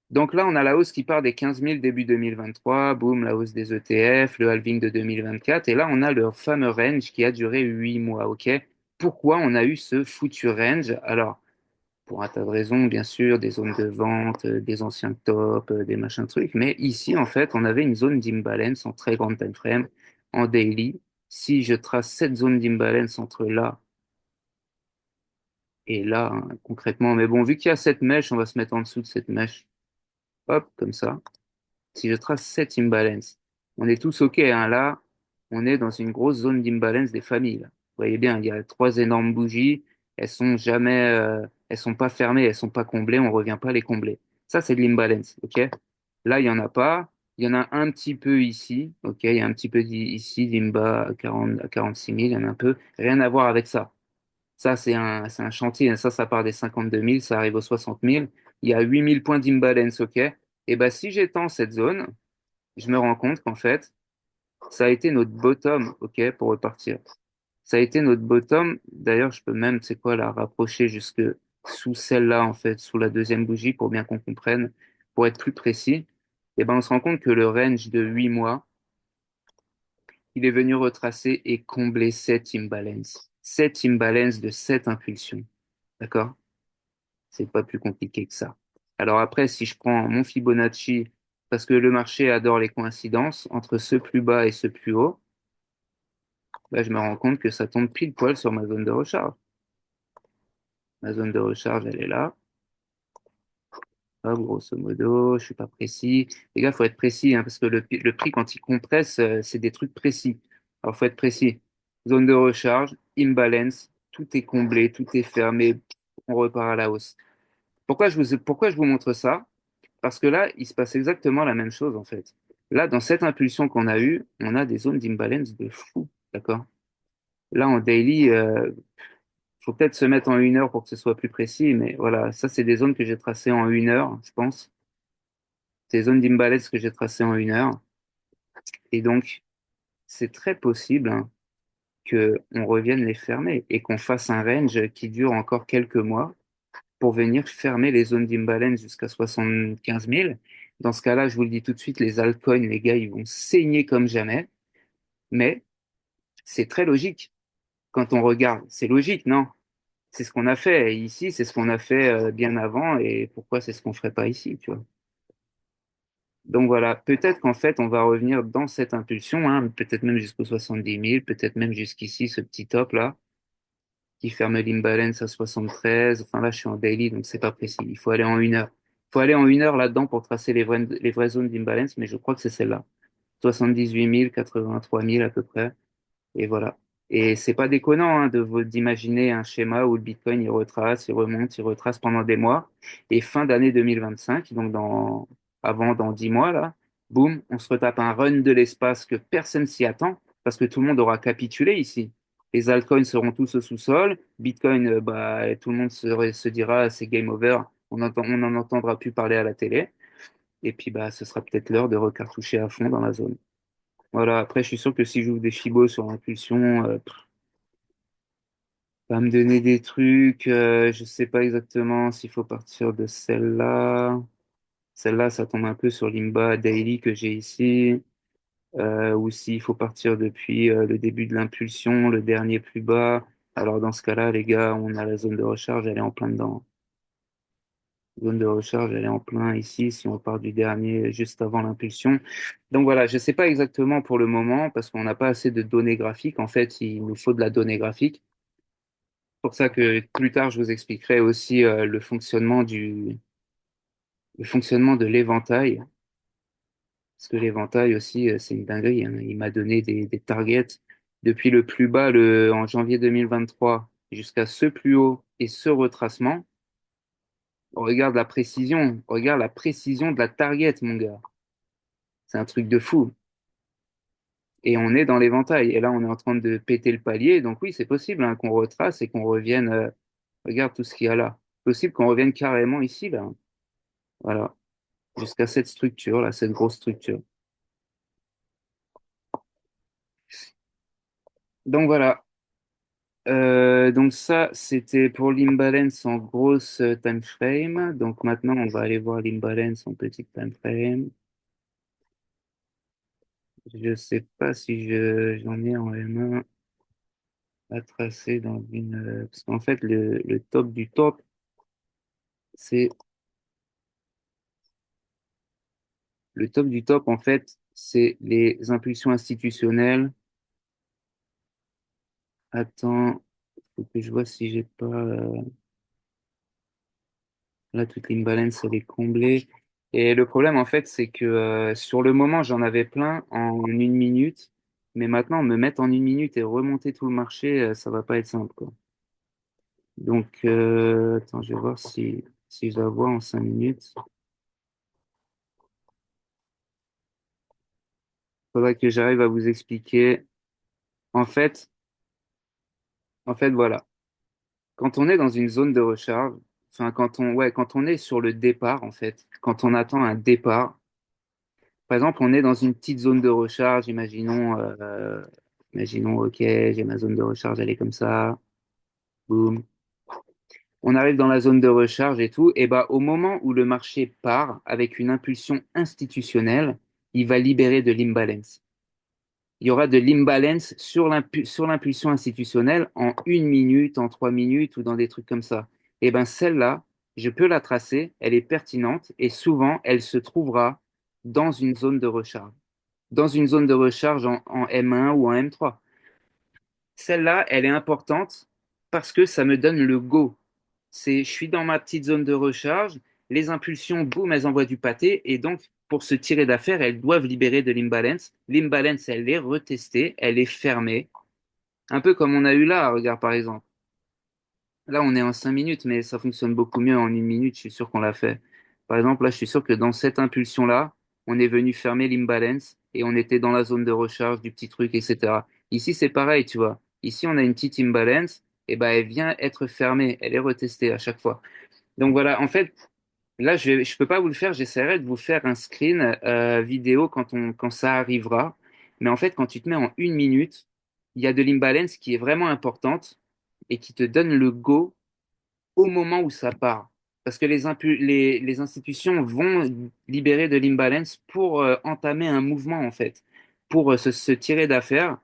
Donc là, on a la hausse qui part des 15 000 début 2023, boum, la hausse des ETF, le halving de 2024, et là, on a le fameux range qui a duré 8 mois, ok? Pourquoi on a eu ce foutu range? Alors, pour un tas de raisons, bien sûr, des zones de vente, des anciens tops, des machins trucs, mais ici, en fait, on avait une zone d'imbalance en très grande time frame, en daily. Si je trace cette zone d'imbalance entre là et là, hein, concrètement, mais bon, vu qu'il y a cette mèche, on va se mettre en dessous de cette mèche. Hop, comme ça. Si je trace cette imbalance, on est tous OK, hein, là, on est dans une grosse zone d'imbalance des familles, là. Vous voyez bien, il y a trois énormes bougies. Elles sont jamais, elles sont pas fermées, elles sont pas comblées. On revient pas les combler. Ça, c'est de l'imbalance, OK? Là, il y en a pas. Il y en a un petit peu ici, OK? Il y a un petit peu ici, d'imba à 40, à 46 000, il y en a un peu. Rien à voir avec ça. Ça, c'est un chantier, hein. Ça part des 52 000, ça arrive aux 60 000. Il y a 8 000 points d'imbalance, OK? Et ben, si j'étends cette zone, je me rends compte qu'en fait, ça a été notre bottom, OK, pour repartir. Ça a été notre bottom. D'ailleurs, je peux même, c'est quoi, la rapprocher jusque sous celle-là, en fait, sous la deuxième bougie, pour bien qu'on comprenne, pour être plus précis. Et ben, on se rend compte que le range de 8 mois, il est venu retracer et combler cette imbalance. Cette imbalance de cette impulsion. D'accord? C'est pas plus compliqué que ça. Alors après, si je prends mon Fibonacci, parce que le marché adore les coïncidences entre ce plus bas et ce plus haut, là, je me rends compte que ça tombe pile poil sur ma zone de recharge. Ma zone de recharge, elle est là. Hop, grosso modo, je suis pas précis. Les gars, faut être précis, hein, parce que le prix, quand il compresse, c'est des trucs précis. Alors, faut être précis. Zone de recharge, imbalance, tout est comblé, tout est fermé, on repart à la hausse. Pourquoi je vous montre ça? Parce que là, il se passe exactement la même chose en fait. Là, dans cette impulsion qu'on a eue, on a des zones d'imbalance de fou, d'accord? Là, en daily, faut peut-être se mettre en 1 heure pour que ce soit plus précis, mais voilà, ça, c'est des zones que j'ai tracées en 1 heure, je pense. Ces zones d'imbalance que j'ai tracées en 1 heure. Et donc, c'est très possible, hein, que on revienne les fermer et qu'on fasse un range qui dure encore quelques mois pour venir fermer les zones d'imbalance jusqu'à 75 000. Dans ce cas-là, je vous le dis tout de suite, les altcoins, les gars, ils vont saigner comme jamais. Mais c'est très logique quand on regarde. C'est logique, non? C'est ce qu'on a fait ici, c'est ce qu'on a fait bien avant, et pourquoi c'est ce qu'on ferait pas ici, tu vois? Donc voilà, peut-être qu'en fait, on va revenir dans cette impulsion, hein, peut-être même jusqu'aux 70 000, peut-être même jusqu'ici, ce petit top là, qui ferme l'imbalance à 73. Enfin là, je suis en daily, donc c'est pas précis. Il faut aller en 1 heure. Il faut aller en 1 heure là-dedans pour tracer les vraies zones d'imbalance, mais je crois que c'est celle-là. 78 000, 83 000 à peu près. Et voilà. Et c'est pas déconnant hein, d'imaginer un schéma où le Bitcoin il retrace, il retrace pendant des mois. Et fin d'année 2025, donc dans 10 mois là, boum, on se retape un run de l'espace que personne s'y attend. parce que tout le monde aura capitulé ici. Les altcoins seront tous au sous-sol. Bitcoin, bah, tout le monde se dira c'est game over. On n'en entendra plus parler à la télé. Et puis, bah, ce sera peut-être l'heure de recartoucher à fond dans la zone. Voilà. Après, je suis sûr que si j'ouvre des Fibos sur impulsion, va me donner des trucs. Je sais pas exactement s'il faut partir de celle-là. Celle-là, ça tombe un peu sur l'Imba Daily que j'ai ici. Ou s'il faut partir depuis le début de l'impulsion, le dernier plus bas. Alors dans ce cas-là, les gars, on a la zone de recharge, elle est en plein dedans. Zone de recharge, elle est en plein ici, si on part du dernier juste avant l'impulsion. Donc voilà, je ne sais pas exactement pour le moment, parce qu'on n'a pas assez de données graphiques. En fait, il nous faut de la donnée graphique. C'est pour ça que plus tard, je vous expliquerai aussi le fonctionnement de l'éventail. Parce que l'éventail aussi, c'est une dinguerie, hein. Il m'a donné des targets depuis le plus bas en janvier 2023 jusqu'à ce plus haut et ce retracement. Regarde la précision de la target, mon gars. C'est un truc de fou. Et on est dans l'éventail. Et là, on est en train de péter le palier. Donc oui, c'est possible hein, qu'on retrace et qu'on revienne. Regarde tout ce qu'il y a là. Possible qu'on revienne carrément ici, là. Voilà. Jusqu'à cette structure, là, cette grosse structure. Donc voilà. Donc ça, c'était pour l'imbalance en grosse time frame. Donc maintenant, on va aller voir l'imbalance en petite time frame. Je sais pas si j'en ai en M1 à tracer dans une... parce qu'en fait, le top du top, c'est... Le top du top, en fait, c'est les impulsions institutionnelles. Attends, faut que je vois si j'ai pas... Là, toute l'imbalance, elle est comblée. Et le problème, en fait, c'est que sur le moment, j'en avais plein en une minute. Mais maintenant, me mettre en une minute et remonter tout le marché, ça va pas être simple, quoi. Donc, attends, je vais voir si je la vois en 5 minutes. Faudrait que j'arrive à vous expliquer. En fait, en fait, voilà. Quand on est dans une zone de recharge, enfin, quand on est sur le départ, en fait, quand on attend un départ, par exemple, on est dans une petite zone de recharge, imaginons, ok, j'ai ma zone de recharge, elle est comme ça, boum. On arrive dans la zone de recharge et tout, et bah, au moment où le marché part avec une impulsion institutionnelle, il va libérer de l'imbalance. Il y aura de l'imbalance sur l'impulsion institutionnelle en 1 minute, en 3 minutes ou dans des trucs comme ça. Et ben celle-là, je peux la tracer, elle est pertinente et souvent elle se trouvera dans une zone de recharge. Dans une zone de recharge en M1 ou en M3. Celle-là, elle est importante parce que ça me donne le go. Je suis dans ma petite zone de recharge, les impulsions, boum, elles envoient du pâté, et donc, pour se tirer d'affaire, elles doivent libérer de l'imbalance. L'imbalance, elle est retestée, elle est fermée, un peu comme on a eu là, regarde par exemple. Là, on est en 5 minutes, mais ça fonctionne beaucoup mieux en 1 minute, je suis sûr qu'on l'a fait. Par exemple, là, je suis sûr que dans cette impulsion-là, on est venu fermer l'imbalance et on était dans la zone de recharge du petit truc, etc. Ici, c'est pareil, tu vois. Ici, on a une petite imbalance, et ben, elle vient être fermée, elle est retestée à chaque fois. Donc voilà, en fait, là, je peux pas vous le faire, j'essaierai de vous faire un screen vidéo quand ça arrivera. Mais en fait, quand tu te mets en 1 minute, il y a de l'imbalance qui est vraiment importante et qui te donne le go au moment où ça part. Parce que les institutions vont libérer de l'imbalance pour entamer un mouvement, en fait, pour se tirer d'affaire.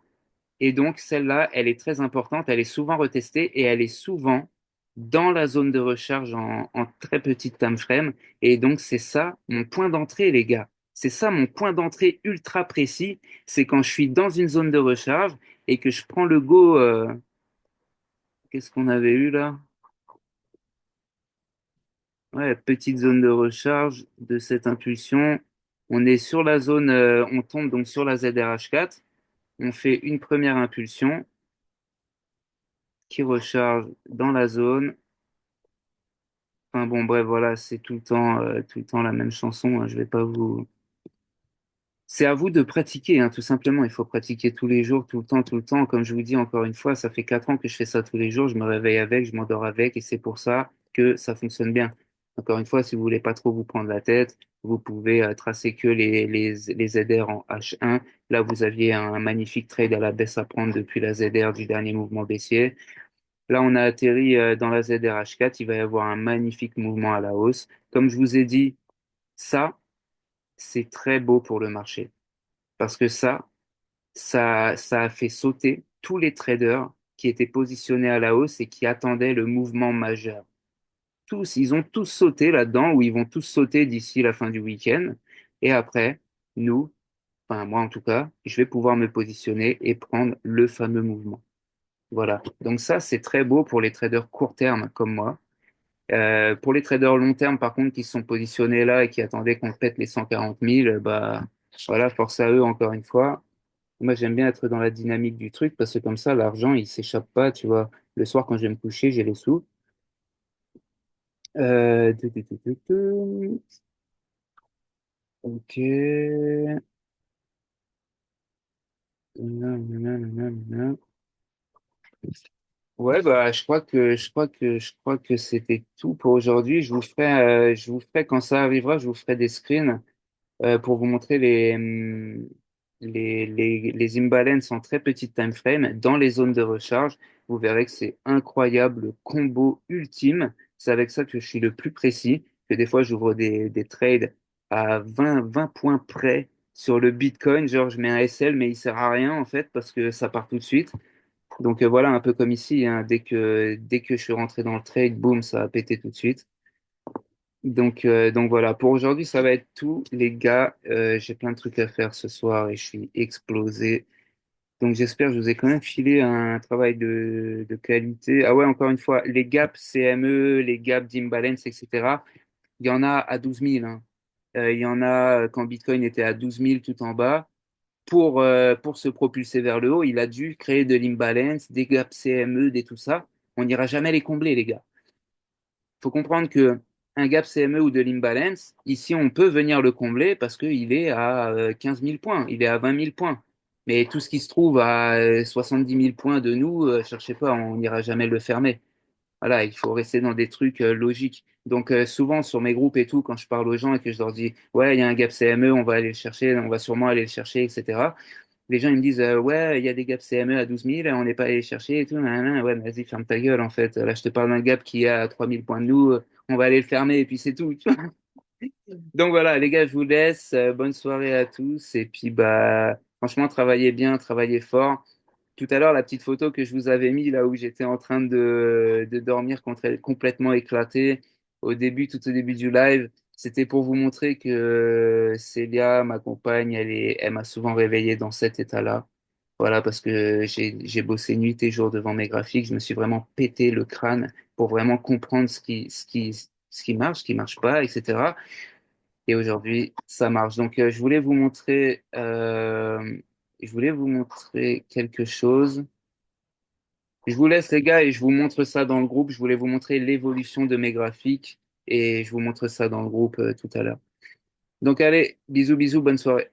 Et donc, celle-là, elle est très importante, elle est souvent retestée et elle est souvent dans la zone de recharge en très petite time frame. Et donc, c'est ça mon point d'entrée, les gars. C'est ça mon point d'entrée ultra précis. C'est quand je suis dans une zone de recharge et que je prends le go. Qu'est-ce qu'on avait eu là? Ouais, petite zone de recharge de cette impulsion. On est sur la zone, on tombe donc sur la ZRH4. On fait une première impulsion qui recharge dans la zone. Enfin bon, bref, voilà, c'est tout le temps la même chanson, hein. Je vais pas vous. C'est à vous de pratiquer, hein, tout simplement. Il faut pratiquer tous les jours, tout le temps, tout le temps. Comme je vous dis encore une fois, ça fait 4 ans que je fais ça tous les jours. Je me réveille avec, je m'endors avec, et c'est pour ça que ça fonctionne bien. Encore une fois, si vous voulez pas trop vous prendre la tête, vous pouvez tracer que les ZR en H1. Là, vous aviez un magnifique trade à la baisse à prendre depuis la ZR du dernier mouvement baissier. Là, on a atterri dans la ZR H4. Il va y avoir un magnifique mouvement à la hausse. Comme je vous ai dit, ça, c'est très beau pour le marché. Parce que ça a fait sauter tous les traders qui étaient positionnés à la hausse et qui attendaient le mouvement majeur. Tous, ils ont tous sauté là-dedans, ou ils vont tous sauter d'ici la fin du week-end. Et après, nous, enfin moi en tout cas, je vais pouvoir me positionner et prendre le fameux mouvement. Voilà. Donc ça, c'est très beau pour les traders court terme comme moi. Pour les traders long terme, par contre, qui se sont positionnés là et qui attendaient qu'on pète les 140 000, bah voilà, force à eux encore une fois. Moi, j'aime bien être dans la dynamique du truc parce que comme ça, l'argent, il s'échappe pas, tu vois. Le soir, quand je vais me coucher, j'ai les sous. Euh, tu, tu, tu, tu, tu. Ok. Nanana. Ouais, bah, je crois que c'était tout pour aujourd'hui. Je vous ferai quand ça arrivera, je vous ferai des screens. Pour vous montrer les imbalances en très petite time frame dans les zones de recharge. Vous verrez que c'est incroyable, le combo ultime. C'est avec ça que je suis le plus précis, que des fois j'ouvre des trades à 20 points près sur le Bitcoin. Genre, je mets un SL, mais il sert à rien en fait parce que ça part tout de suite. Donc voilà, un peu comme ici, hein, dès que je suis rentré dans le trade, boum, ça a pété tout de suite. Donc voilà, pour aujourd'hui, ça va être tout, les gars. J'ai plein de trucs à faire ce soir et je suis explosé. Donc j'espère que je vous ai quand même filé un travail de qualité. Ah ouais, encore une fois, les gaps CME, les gaps d'imbalance, etc. Il y en a à 12 000, hein. Il y en a quand Bitcoin était à 12 000 tout en bas. Pour se propulser vers le haut, il a dû créer de l'imbalance, des gaps CME, des tout ça. On n'ira jamais les combler, les gars. Faut comprendre que un gap CME ou de l'imbalance, ici, on peut venir le combler parce qu'il est à 15 000 points, il est à 20 000 points. Mais tout ce qui se trouve à 70 000 points de nous, cherchez pas, on n'ira jamais le fermer. Voilà, il faut rester dans des trucs logiques. Donc souvent sur mes groupes et tout, quand je parle aux gens et que je leur dis, ouais, il y a un gap CME, on va aller le chercher, on va sûrement aller le chercher, etc. Les gens ils me disent, ouais, il y a des gaps CME à 12 000, on n'est pas allé les chercher et tout. Nanana. Ouais, mais vas-y, ferme ta gueule en fait. Là, je te parle d'un gap qui est à 3 000 points de nous, on va aller le fermer et puis c'est tout. Tu vois. Donc voilà, les gars, je vous laisse. Bonne soirée à tous. Et puis, bah, franchement, travaillez bien, travaillez fort. Tout à l'heure, la petite photo que je vous avais mis là où j'étais en train de dormir complètement éclaté au début, tout au début du live, c'était pour vous montrer que Célia, ma compagne, elle m'a souvent réveillé dans cet état-là. Voilà, parce que j'ai bossé nuit et jour devant mes graphiques. Je me suis vraiment pété le crâne pour vraiment comprendre ce qui marche, ce qui marche pas, etc. Et aujourd'hui, ça marche. Donc, je voulais vous montrer quelque chose. Je vous laisse, les gars, et je vous montre ça dans le groupe. Je voulais vous montrer l'évolution de mes graphiques et je vous montre ça dans le groupe tout à l'heure. Donc, allez, bisous, bisous, bonne soirée.